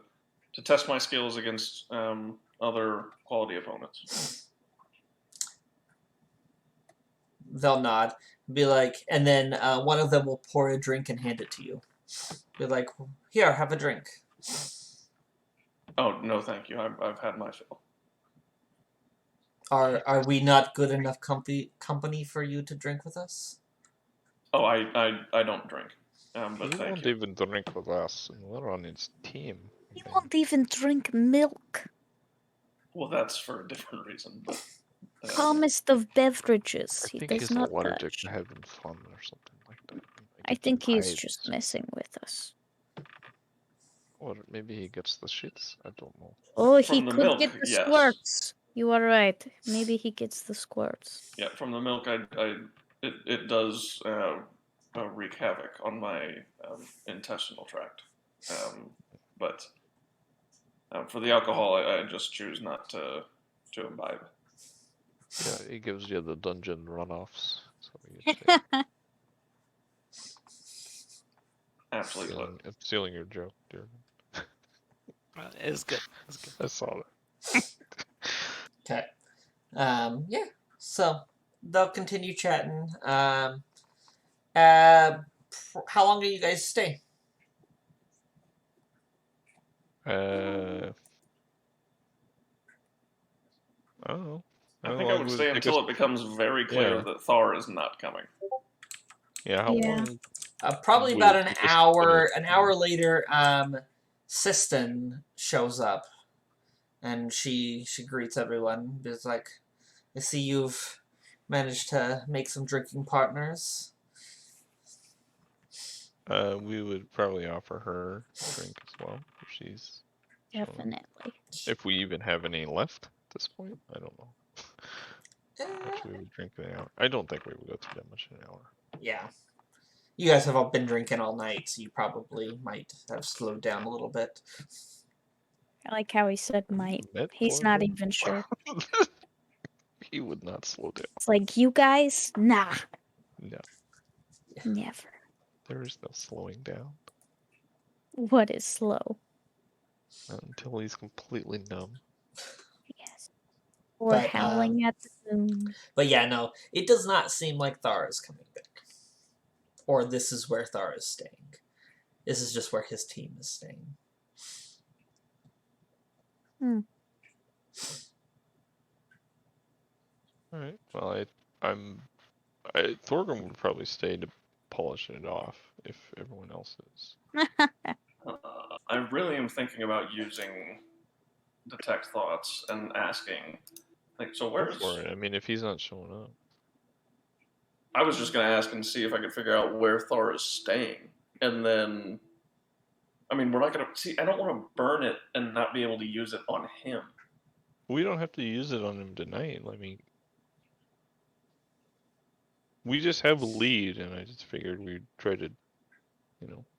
test my skills against other quality opponents. They'll nod, be like, and then one of them will pour a drink and hand it to you. Be like, here, have a drink. Oh no, thank you. I've had my fill. Are we not good enough company for you to drink with us? Oh, I don't drink. But He thank won't you. even drink with us, and we're on his team. He I mean, won't even drink milk. Well, that's for a different reason. But Calmest of beverages. I He think does he's not allergic touch. to having fun or something like that. I Get some think he's just hives. messing with us. Or maybe he gets the shits. I don't know. Oh, he From the could milk, get the yes. squirts. You are right. Maybe he gets the squirts. yeah, from the milk, it does wreak havoc on my intestinal tract. But for the alcohol, I just choose not to imbibe. Yeah, he gives you the dungeon runoffs. So you say, Absolutely. I'm stealing your joke, dear. It's good. It's good. I saw it. Okay. Yeah. So they'll continue chatting. How long do you guys stay? I don't know. I think I would stay until it becomes very clear Yeah. that Thar is not coming. Yeah, how Yeah. long? Probably Will about it an take us to hour. finish? An hour later, Siston shows up, and she greets everyone. It's like, I see you've managed to make some drinking partners. We would probably offer her a drink as well if she's showing up. Definitely. If we even have any left at this point, I don't know. How Eh, much we would drink in an hour? I don't think we would go through that much in an hour. yeah. You guys have all been drinking all night, so you probably might have slowed down a little bit. I like how he said might. Met He's not Florida? even sure. He would not slow down. It's like, you guys? Nah. No, Never. there is no slowing down What is slow? until he's completely numb. Yes. Or But, howling at the moon. But yeah, no, it does not seem like Thar is coming back. Or this is where Thar is staying. This is just where his team is staying. Alright, well, Thorgrim would probably stay to polish it off if everyone else is. I really am thinking about using detect thoughts and asking, like, so Go where's? for it. I mean, if he's not showing up. I was just gonna ask and see if I could figure out where Thor is staying, and then, I mean, we're not gonna see. I don't want to burn it and not be able to use it on him. We don't have to use it on him tonight. I mean, we just have a lead, and I just figured we'd try to,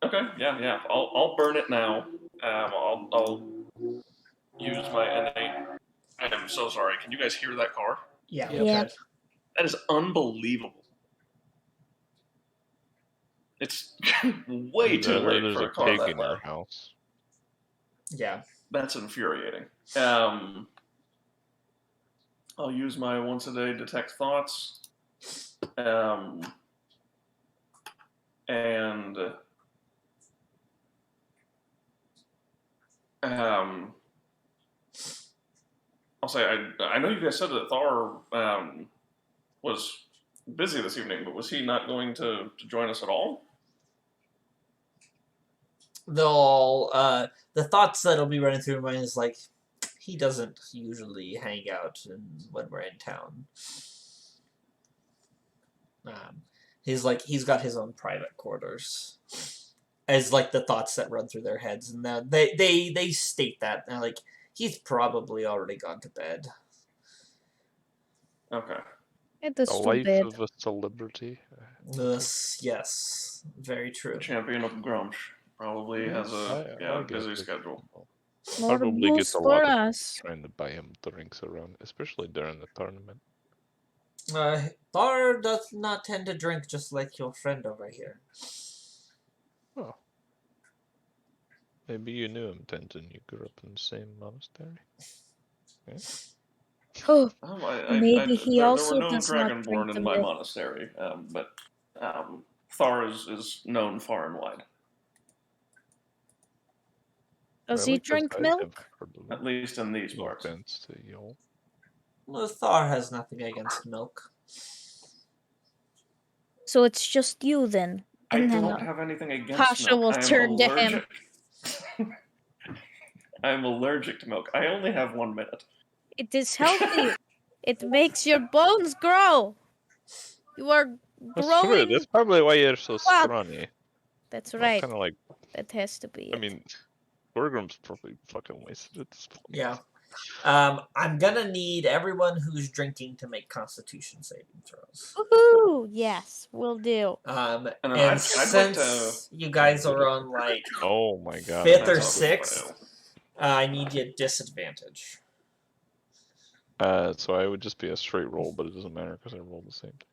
Okay, yeah. I'll burn it now. I'll use my innate. I am so sorry. Can you guys hear that car? Yeah, Yeah. That is unbelievable. It's way too late there's for a a car pig that in your loud. house. Yeah. That's infuriating. I'll use my once a day detect thoughts. And I'll say I know you guys said that Thar was busy this evening, but was he not going to join us at all? They'll the thoughts that'll be running through my mind is like, he doesn't usually hang out when we're in town. He's got his own private quarters. As like the thoughts that run through their heads, and they state that like he's probably already gone to bed. Okay. It is A too life bad. of a celebrity. Yes, very true. Champion of Grumsh probably has a I get busy it. schedule. More Probably get boost a for lot of us. trying to buy him drinks around, especially during the tournament. Thor does not tend to drink just like your friend over here. Oh. Maybe you knew him, Denton. You grew up in the same monastery. Yeah. Oh, Maybe he there were also no does not drink Dragonborn the in my milk. monastery, but Thar is known far and wide, Does Really? he 'Cause drink I milk? have heard of at least in these no parts. offense to y'all. Well, Thor has nothing against milk. So it's just you then. I And then don't have anything against Pasha milk. will I am turn to him. allergic. I am allergic to milk. I only have 1 minute. It is healthy. It makes your bones grow. You are That's true. growing. That's probably why you're so Wow. scrawny. That's Well, right. kind of like, That has to be I it. mean, Borgrim's probably fucking wasted at this point. Yeah. I'm gonna need everyone who's drinking to make Constitution saving throws. Woohoo! Yes, we'll do. And And I'd like since you guys are on like Oh my god. fifth I'm or That's so- sixth, I need you at disadvantage. So I would just be a straight roll, but it doesn't matter because I rolled the same thing.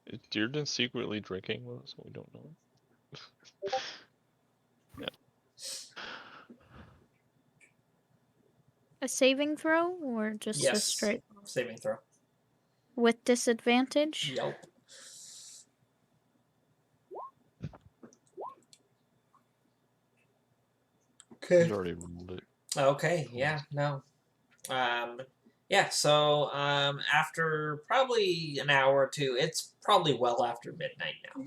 Is Dearden secretly drinking with us? We don't know. Yeah. A saving throw or just a Yes. straight Saving throw. with disadvantage? Yelp. He's Okay. already rolled it. Okay, yeah, no. Yeah, so after probably an hour or two, it's probably well after midnight now.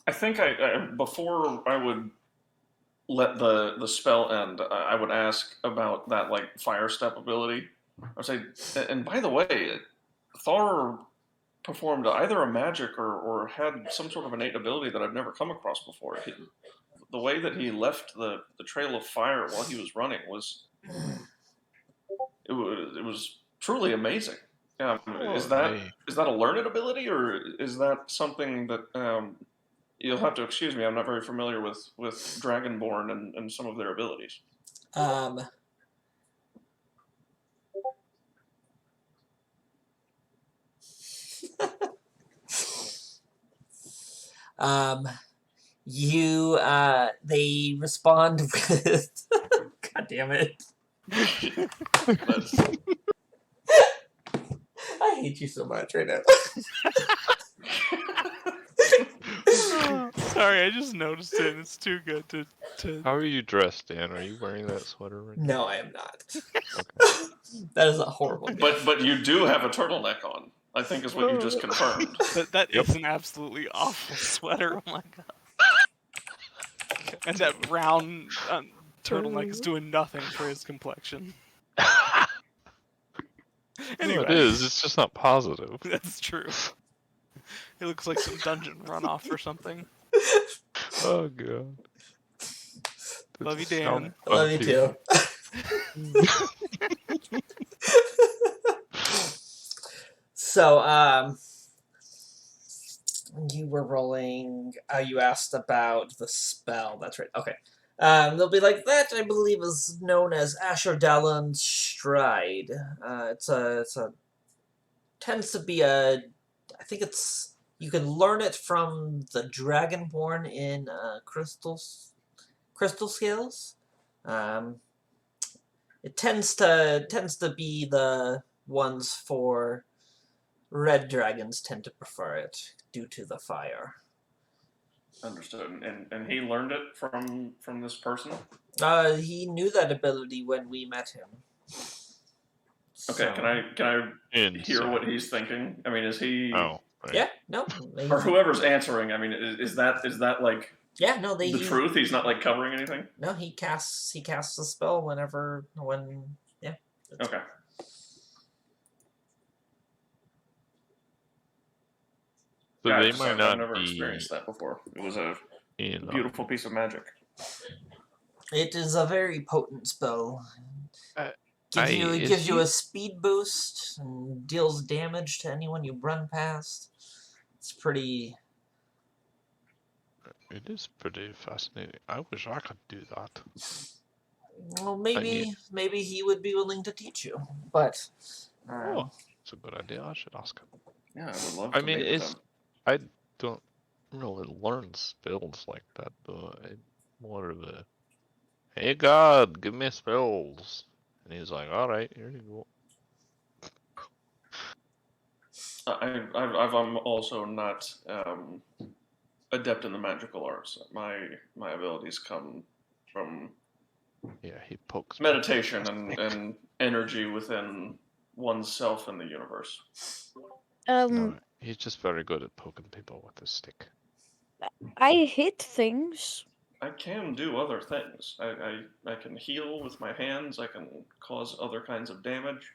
I think before I would let the spell end, I would ask about that like fire step ability. I would say, and by the way, Thor performed either a magic or had some sort of innate ability that I've never come across before. The way that he left the trail of fire while he was running was it was truly amazing. Is that a learned ability, or is that something that you'll have to excuse me? I'm not very familiar with Dragonborn and some of their abilities. They respond with God damn it. I hate you so much right now. Sorry, I just noticed it. And it's too good to. How are you dressed, Dan? Are you wearing that sweater right now? No, I am not. Okay. That is a horrible gift. But you do have a turtleneck on, I think is what you just confirmed. That Yep. is an absolutely awful sweater. Oh my god. And that brown turtleneck is doing nothing for his complexion. Anyway, No, it is. It's just not positive. That's true. It looks like some dungeon runoff or something. Oh god. Love you, Dan. Love you too. So, you were rolling. You asked about the spell. That's right. Okay. They'll be like that. I believe is known as Asherdalon's Stride. It's a tends to be a. I think it's you can learn it from the Dragonborn in crystal scales. It tends to be the ones for red dragons tend to prefer it due to the fire. Understood. And he learned it from this person? He knew that ability when we met him. Okay, So, can I hear Inside. what he's thinking? I mean, is he Oh. Right. Yeah, no. or whoever's answering? I mean, is that like Yeah, no. the truth? He's not like covering anything. No, he casts the spell when. Yeah. Okay. So Yeah, they I've might not never be, experienced that before. It was a you know, beautiful piece of magic. It is a very potent spell. It Is gives you he? a speed boost and deals damage to anyone you run past. It's pretty. It is pretty fascinating. I wish I could do that. Well, I mean, maybe he would be willing to teach you, but oh, it's a good idea. I should ask him. Yeah, I would love I to mean, meet with him. I don't really learn spells like that though. I'm more of a, hey God, give me spells, and he's like, all right, here you go. I'm also not adept in the magical arts. My abilities come from Yeah, he pokes meditation people with a stick. and energy within oneself and the universe. No, he's just very good at poking people with a stick. I hit things. I can do other things. I can heal with my hands. I can cause other kinds of damage.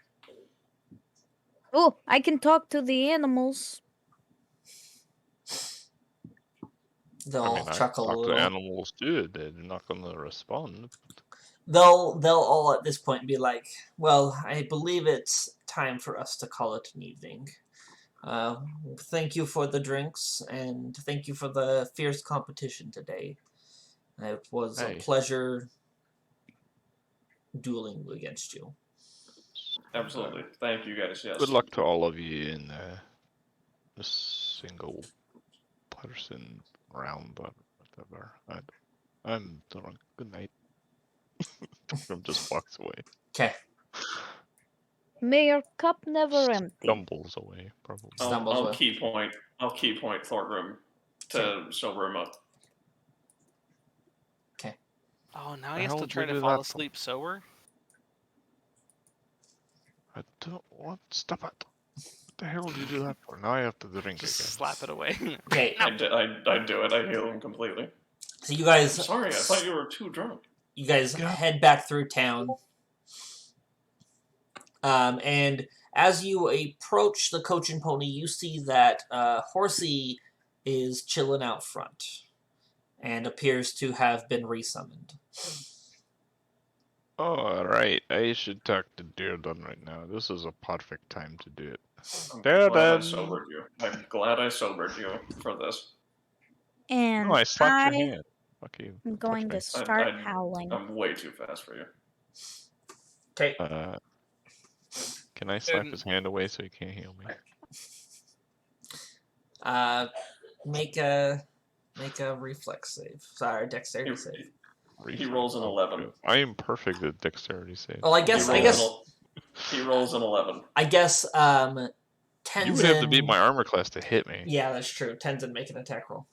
Oh, I can talk to the animals. they'll I chuckle a talk to little. animals too. They're not gonna respond. They'll all at this point be like, "Well, I believe it's time for us to call it an evening. Thank you for the drinks, and thank you for the fierce competition today. It was a Hey, pleasure dueling against you." Absolutely. Thank you guys. Yes. good luck to all of you in the single person round, but whatever. I'm drunk. Good night. From just walks away. Okay. May your cup never empty. Stumbles away, probably. Stumbles I'll away. key point. I'll key point Thorgrim to sober him up. Oh, now The he has hell to did try you to do fall that for? asleep sober? I don't want. Stop it. What the hell did you do that for? Now I have to drink Just again. slap it away. Okay. I do it. I heal him completely. So you guys. I'm sorry, I thought you were too drunk. You guys God. head back through town. And as you approach the coach and pony, you see that Horsey is chilling out front and appears to have been resummoned. All right, I should talk to Dearden right now. This is a perfect time to do it. I'm glad I Dearden! sobered you. I'm glad I sobered you for this. And No, I slapped your I hand. Fuck you. am Touch going me. to start howling. I'm way too fast for you. Okay. Can I slap his hand away so he can't heal me? Make a reflex save. Sorry, dexterity save. He rolls an 11. I am perfect at dexterity saves. Well, I guess he rolls an 11. I guess Tenzin. You would have to beat my armor class to hit me. Yeah, that's true. Tenzin, make an attack roll.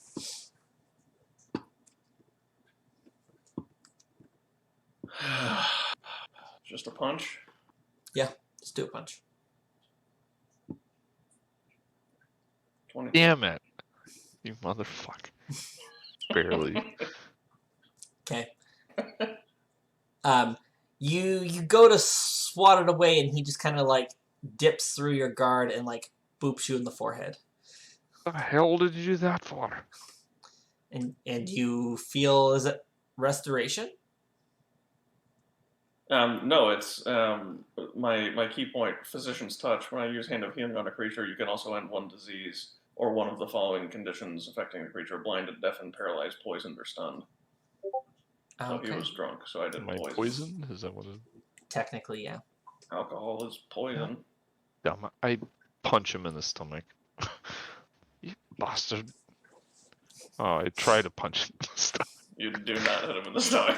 Just a punch? Yeah, just do a punch. 20. Damn it. You motherfucker. Barely. Okay. You go to swat it away, and he just kind of like dips through your guard and like boops you in the forehead. What the hell did you do that for? And you feel, is it restoration? No, it's my key point, Physician's Touch. When I use Hand of Healing on a creature, you can also end one disease or one of the following conditions affecting the creature: blinded, deafened, paralyzed, poisoned, or stunned. So he was drunk, so I did poison. Is that what it is? Technically, yeah. Alcohol is poison. Damn, I punch him in the stomach. You bastard. Oh, I try to punch him in the stomach. You do not hit him in the stomach.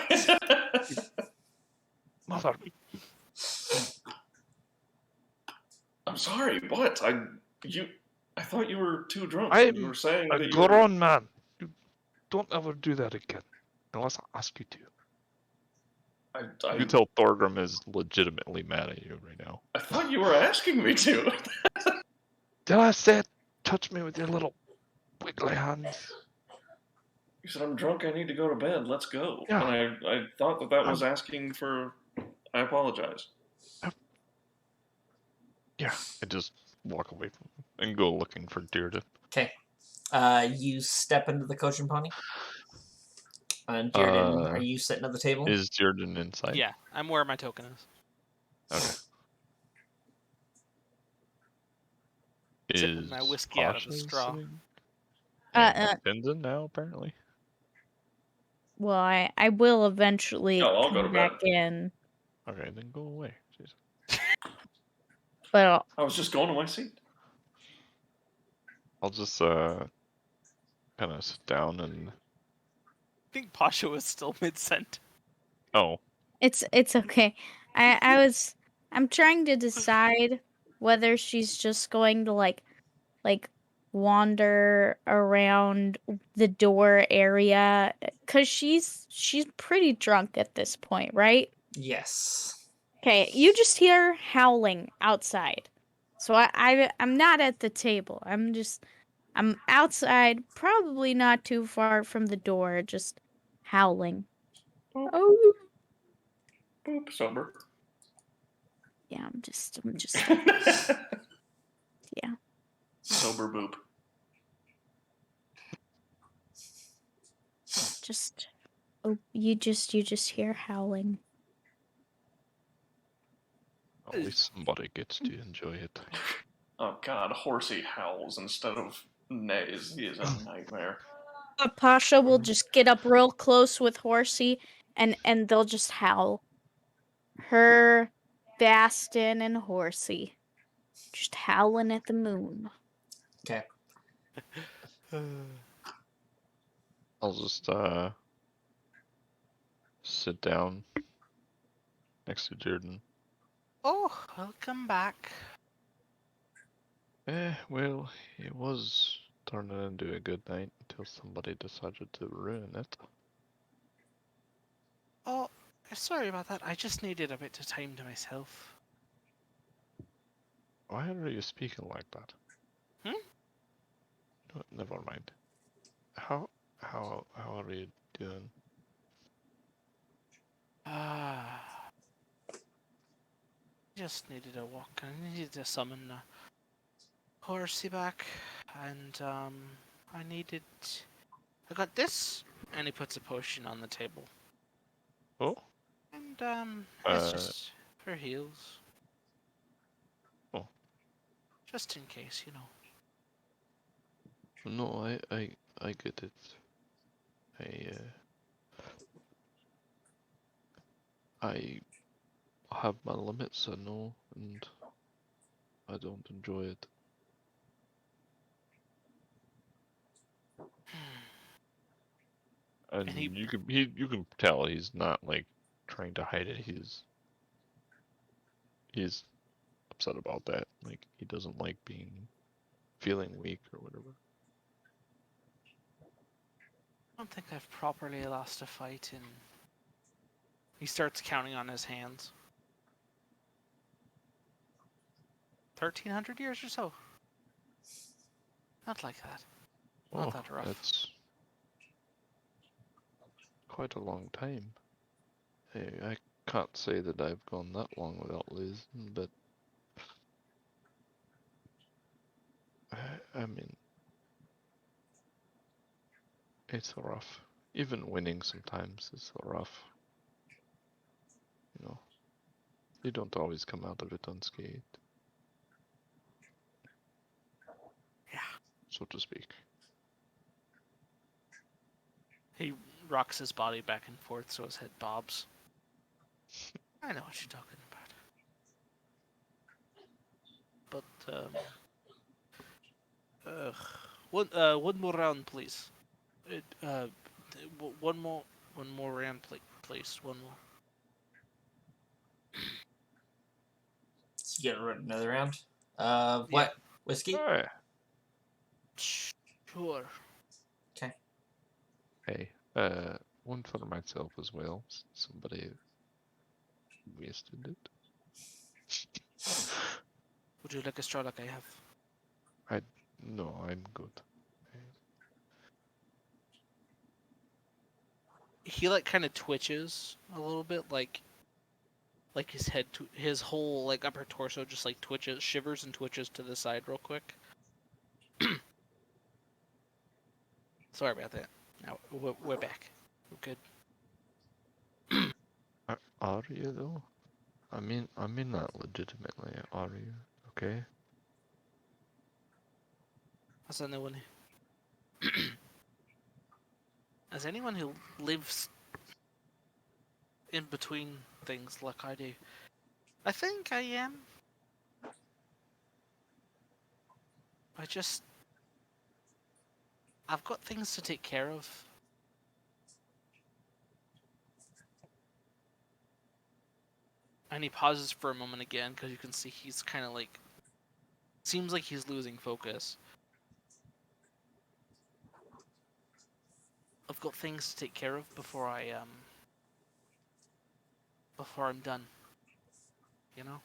Mother. I'm sorry, what? I thought you were too drunk. You were saying a that grown man. You don't ever do that again. Unless I ask you to. You tell Thorgrim is legitimately mad at you right now. I thought you were asking me to. Did I say touch me with your little wiggly hands? You said, I'm drunk, I need to go to bed, let's go. Yeah. And I thought that was asking for... I apologize. Yeah, I just walk away from him and go looking for Dearden. Okay. You step into the coach and pony. And Jordan, are you sitting at the table? Is Jordan inside? Yeah, I'm where my token is. Okay. Sipping Is my whiskey out of a Pasha straw. sitting? Uh, And Tenzin now, apparently. Well, I will eventually Oh, I'll go to come bed. back in, Okay, then go away. Jeez. but I was just going to my seat. I'll just kind of sit down and. I think Pasha was still mid-sent. Oh, it's okay. I'm trying to decide whether she's just going to like wander around the door area, cuz she's pretty drunk at this point, right? Yes. Okay, you just hear howling outside. So I'm not at the table. I'm outside, probably not too far from the door, just howling. Boop. Oh, Boop. Sober. yeah, I'm just yeah. Sober boop. Just you just hear howling. at least somebody gets to enjoy it. Oh God, Horsey howls instead of neighs. He is a nightmare. Pasha will just get up real close with Horsey and they'll just howl. Her, Bastin, and Horsey. Just howling at the moon. Okay. I'll just sit down next to Jordan. Oh, welcome back. Well, it was turning into a good night until somebody decided to ruin it. Oh, sorry about that. I just needed a bit of time to myself. Why are you speaking like that? Hmm? No, never mind. How are you doing? Just needed a walk. I needed to summon Horsey back, and I got this, and he puts a potion on the table, Oh, and it's just for heals. Oh. Just in case, you know. No, I get it. I have my limits, I know, and I don't enjoy it. And And he- you can tell he's not like trying to hide it. He's upset about that. Like he doesn't like feeling weak or whatever. I don't think I've properly lost a fight in. He starts counting on his hands. 1,300 years or so. Not like that. Not that rough. That's quite a long time. Hey, I can't say that I've gone that long without losing, but I mean, it's rough. Even winning sometimes is rough. You know, you don't always come out of it unscathed. Yeah. So to speak. He rocks his body back and forth so his head bobs. I know what you're talking about. But one more round, please. One more round, please. One more. So you get another round. What? Yeah. Whiskey? Alright. Sure. Okay. Hey, one for myself as well. Somebody wasted it. Would you like a straw like I have? No, I'm good. He like kind of twitches a little bit, like his head, his whole like upper torso just like twitches, shivers and twitches to the side real quick. Sorry about that. Now we're back. Good. Are you though? I mean that legitimately. Are you okay? As anyone, as anyone who lives in between things like I do, I think I am. I've got things to take care of. And he pauses for a moment again because you can see he's kind of like, seems like he's losing focus. I've got things to take care of before I'm done. You know?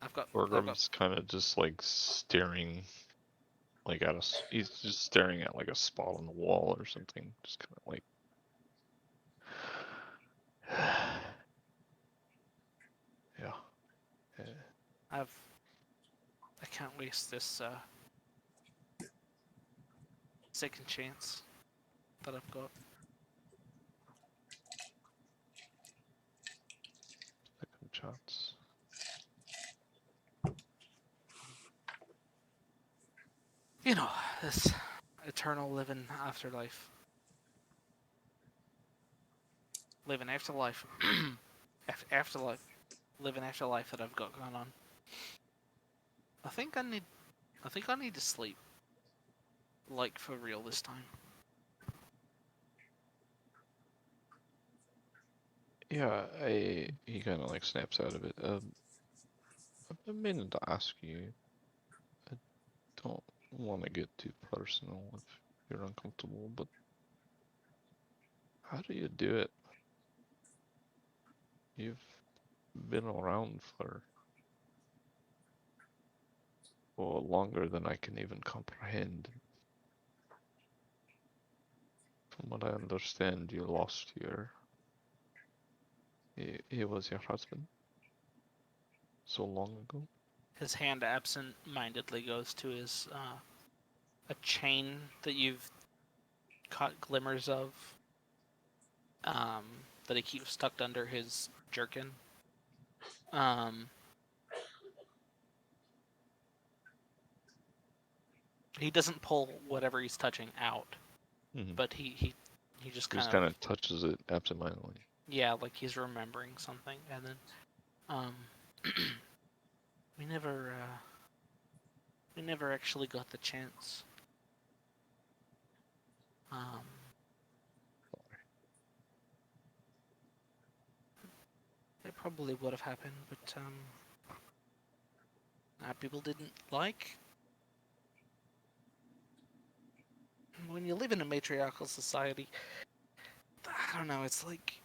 I've got Orgrim's kind of just like staring, like at us. He's just staring at like a spot on the wall or something. Just kind of like. Yeah. I can't waste this second chance that I've got. Second chance. You know, this eternal living afterlife. Living afterlife. Afterlife. Living afterlife that I've got going on. I think I need to sleep. Like, for real this time. Yeah, he kind of like snaps out of it. I've been meaning to ask you. I don't want to get too personal if you're uncomfortable, but how do you do it? You've been around for longer than I can even comprehend. From what I understand, you lost your. He was your husband so long ago. His hand absent-mindedly goes to his a chain that you've caught glimmers of, that he keeps tucked under his jerkin. He doesn't pull whatever he's touching out, but he just He just kind kind of, of touches it absentmindedly. yeah, like he's remembering something, and then we never actually got the chance. It probably would have happened, but people didn't like. When you live in a matriarchal society, I don't know, it's like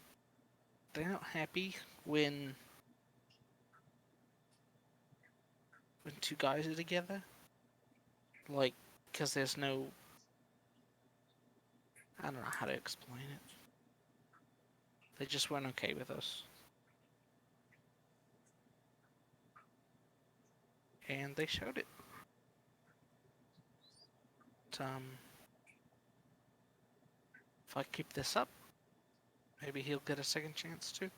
they're not happy when two guys are together. Like, because there's no, I don't know how to explain it. They just weren't okay with us. And they showed it. But, if I keep this up, maybe he'll get a second chance too.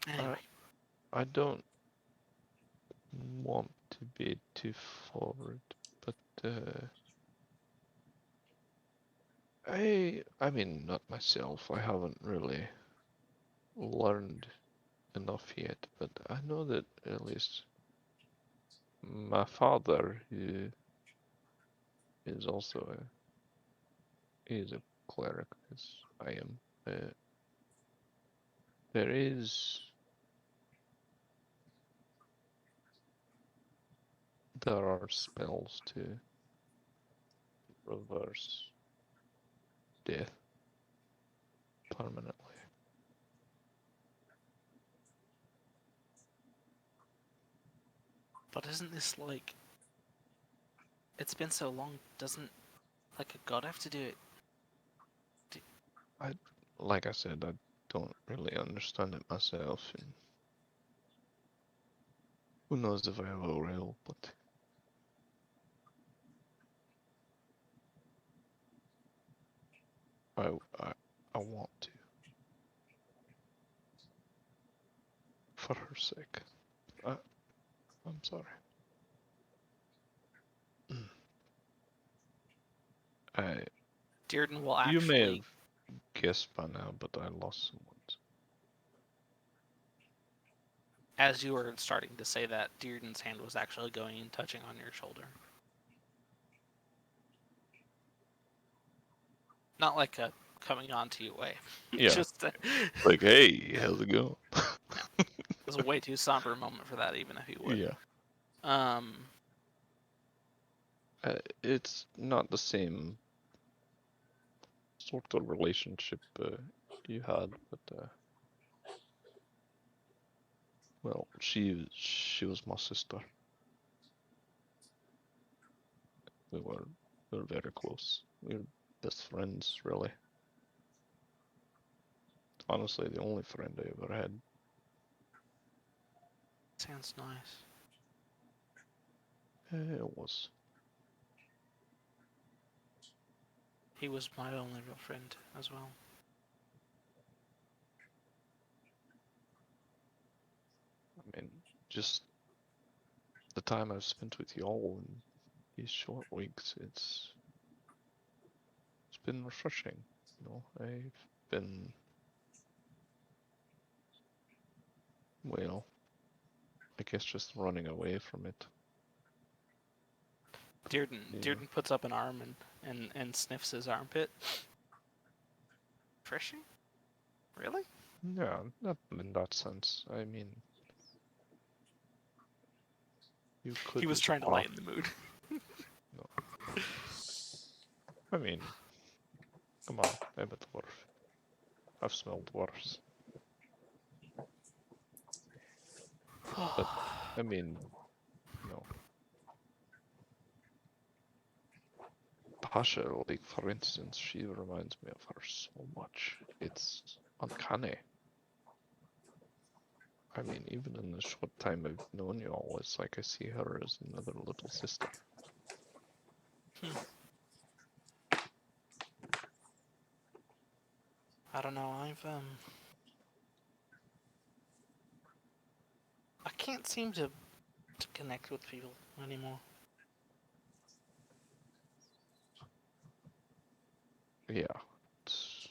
Anyway. I don't want to be too forward, but I mean, not myself. I haven't really learned enough yet, but I know that at least my father, who is also is a cleric, as I am. There are spells to reverse death permanently. But isn't this like, it's been so long, doesn't like a god have to do it? Like I said, I don't really understand it myself. And Who knows if I ever will, but I, I, I want to. For her sake. I'm sorry. I, Dearden will you may actually. have guessed by now, but I lost someone. As you were starting to say that, Dearden's hand was actually going and touching on your shoulder. Not like a coming onto you way. Yeah. Just Like, hey, how's it going? it was a way too somber moment for that, even if he would. Yeah. It's not the same sort of relationship you had, but well, she was my sister. We were very close. We were best friends, really. Honestly, the only friend I ever had. Sounds nice. It was. He was my only real friend as well. I mean, just the time I've spent with y'all in these short weeks, it's been refreshing. You know, I've been, well, I guess just running away from it. Dearden, Yeah. Dearden puts up an arm and sniffs his armpit. Refreshing? Really? Yeah, not in that sense. I mean, you could He was use trying to a lighten the mood. No. I mean, come on, I'm a dwarf. I've smelled worse. But, I mean, no. Pasha, like, for instance, she reminds me of her so much. It's uncanny. I mean, even in the short time I've known you all, it's like I see her as another little sister. I don't know, I can't seem to connect with people anymore. Yeah, it's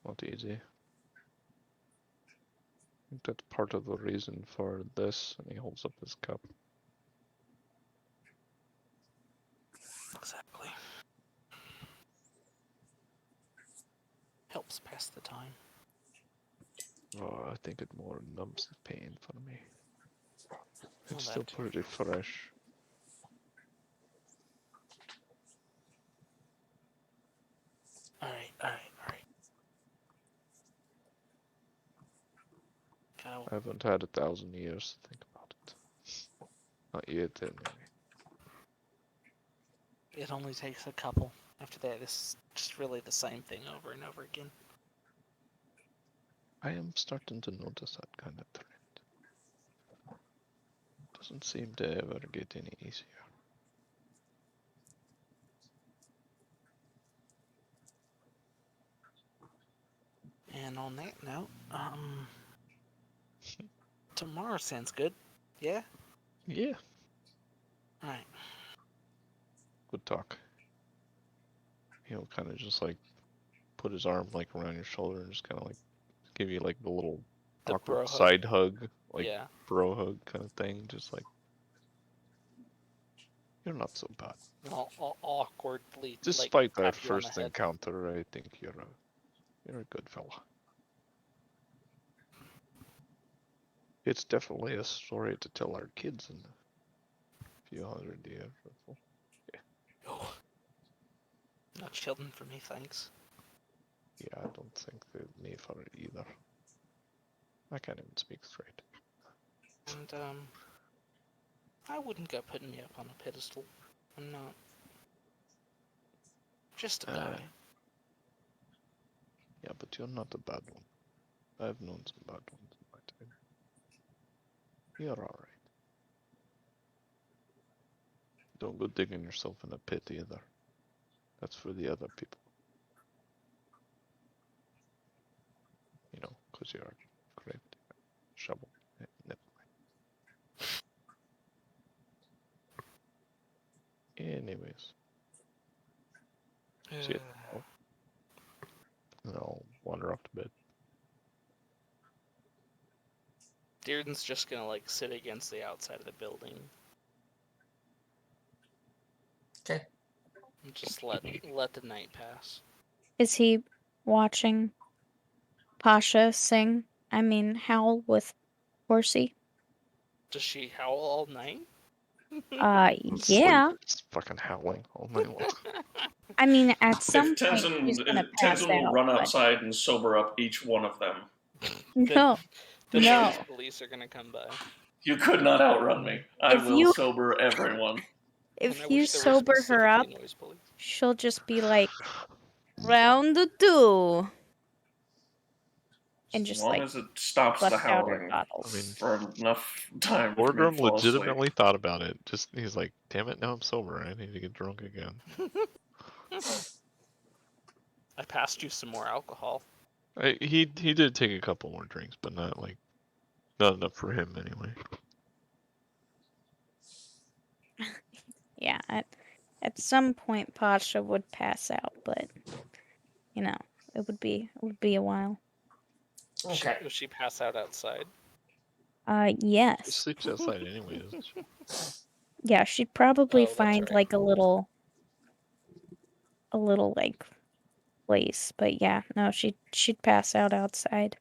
not easy. I think that's part of the reason for this, and he holds up his cup. Exactly. Helps pass the time. Oh, I think it more numbs the pain for me. Well, It's still that too. pretty fresh. Alright. I haven't had 1,000 years to think about it. Not yet, anyway. It only takes a couple. After that, it's just really the same thing over and over again. I am starting to notice that kind of trend. Doesn't seem to ever get any easier. And on that note, tomorrow sounds good. Yeah? Yeah, Alright. good talk. He'll kind of just like put his arm like around your shoulder and just kind of like give you like the little The awkward bro hug. side hug, like Yeah. bro hug kind of thing. Just like, you're not so bad. Awkwardly, Despite our tap you on the first head. encounter, I think you're a good fella. It's definitely a story to tell our kids in a few hundred years or so. Oh. No children for me, thanks. Yeah, I don't think they need for it either. I can't even speak straight. And, I wouldn't go putting me up on a pedestal. I'm not. Just a guy. Yeah, but you're not a bad one. I've known some bad ones in my time. You're alright. Don't go digging yourself in a pit either. That's for the other people. You know, because you are great. Shovel. Never mind. Anyways. See it. Oh. And I'll wander off to bed. Dearden's just gonna like sit against the outside of the building. Okay. And just let the night pass. Is he watching Pasha sing? I mean, howl with Horsey? Does she howl all night? Yeah. Just fucking howling all night long. I mean, at some If point she's gonna pass Tenzin will out. run but- outside and sober up each one of them. No, The no. noise police are gonna come by. You could not outrun me. I If will you- sober everyone. If And I you wish there were sober her up, specifically noise police. she'll just be like, round 2. And As just long like as it stops the bust out her howling bottles. I mean, for enough time for me to Boardroom fall asleep. legitimately thought about it. Just he's like, damn it, now I'm sober. I need to get drunk again. I passed you some more alcohol. He did take a couple more drinks, but not enough for him anyway. Yeah, at some point Pasha would pass out, but you know, it would be a while. Okay. Will she pass out outside? She Yes. sleeps outside anyway, doesn't she? Yeah, she'd probably Oh, that's find right. like a little like place, but yeah, no, she'd pass out outside.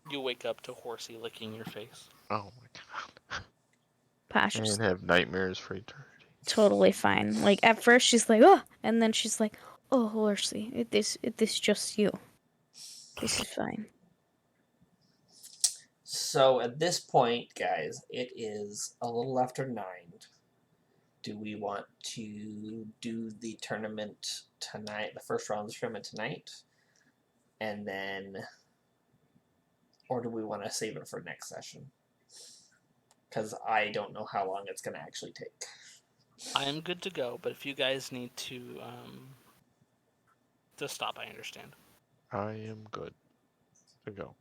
You wake up to Horsey licking your face. Oh my god. Pasha's And have nightmares for eternity. totally fine. Like at first she's like, oh, and then she's like, oh, Horsey, it is just you. This is fine. So at this point, guys, it is a little after 9. Do we want to do the tournament tonight, the first round of the tournament tonight? And then, or do we want to save it for next session? Because I don't know how long it's going to actually take. I am good to go, but if you guys need to stop, I understand. I am good to go.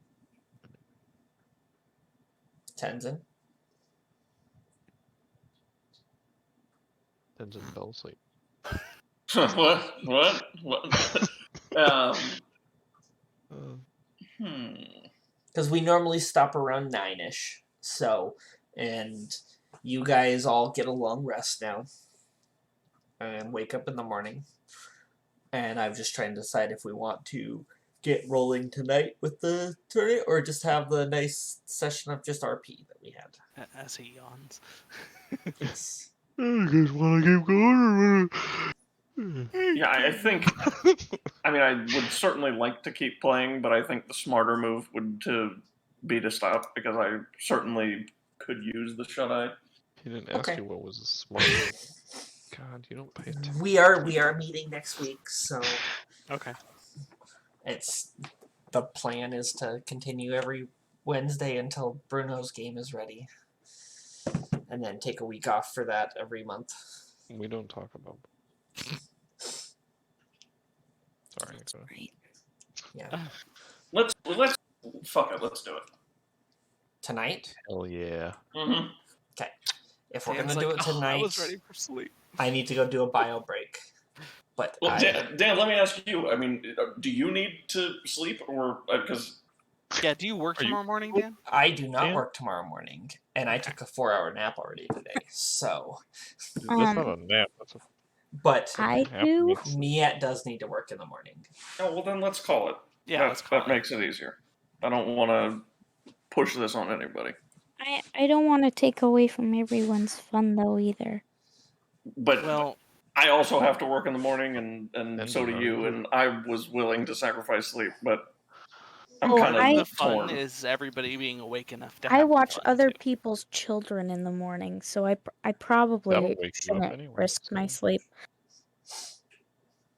Tenzin? Tenzin fell asleep. What? um, Because we normally stop around 9-ish. So, and you guys all get a long rest now. And wake up in the morning. And I'm just trying to decide if we want to get rolling tonight with the tournament or just have the nice session of just RP that we had. As he yawns. Yes. You guys want to keep going? Yeah, I think. I mean, I would certainly like to keep playing, but I think the smarter move would be to stop because I certainly could use the shut eye. He didn't ask Okay. you what was a smart move. God, you don't pay attention. We are meeting next week, so Okay. it's the plan is to continue every Wednesday until Bruno's game is ready. And then take a week off for that every month. We don't talk about. Sorry, Nicola. Right. Yeah. Let's fuck it. Let's do it. Tonight? Hell yeah. Mm-hmm. If we're Dan's gonna do like, it tonight, I was ready for sleep. I need to go do a bio break. But Well, Dan, let me ask you. I mean, do you need to sleep or because? Yeah, do you work Are you- tomorrow morning, Dan? I do not Dan? work tomorrow morning, and I took a 4-hour nap already today. So, Dude, that's not a nap. That's a but I fucking do. happiness. Miette does need to work in the morning. Oh well, then let's call it. Yeah, let's call that it. makes it easier. I don't want to push this on anybody. I don't want to take away from everyone's fun though either. But Well, I also have to work in the morning, and And so do dinner. you. And I was willing to sacrifice sleep, but I'm Oh, kind the of fun torn. is everybody being awake enough to I have watch fun, other too. people's children in the morning, so I That'll probably wake you up shouldn't anyway, risk my so- sleep.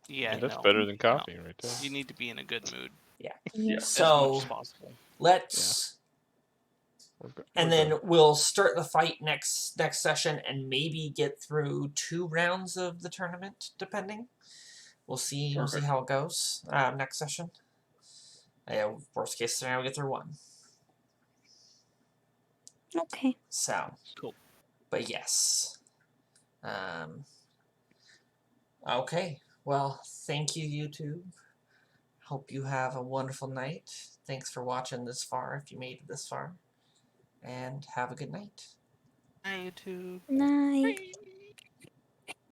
Yeah, I mean, that's no, better than no. coffee right there. You need to be in a good mood. Yeah. as So much as possible. let's. And then we'll start the fight next session, and maybe get through 2 rounds of the tournament, depending. We'll see. We'll see how it goes next session. Worst case scenario, we get through 1. Okay. So Cool. But yes. Okay. Well, thank you, YouTube. Hope you have a wonderful night. Thanks for watching this far, if you made it this far. And have a good night. Hi, YouTube. Night.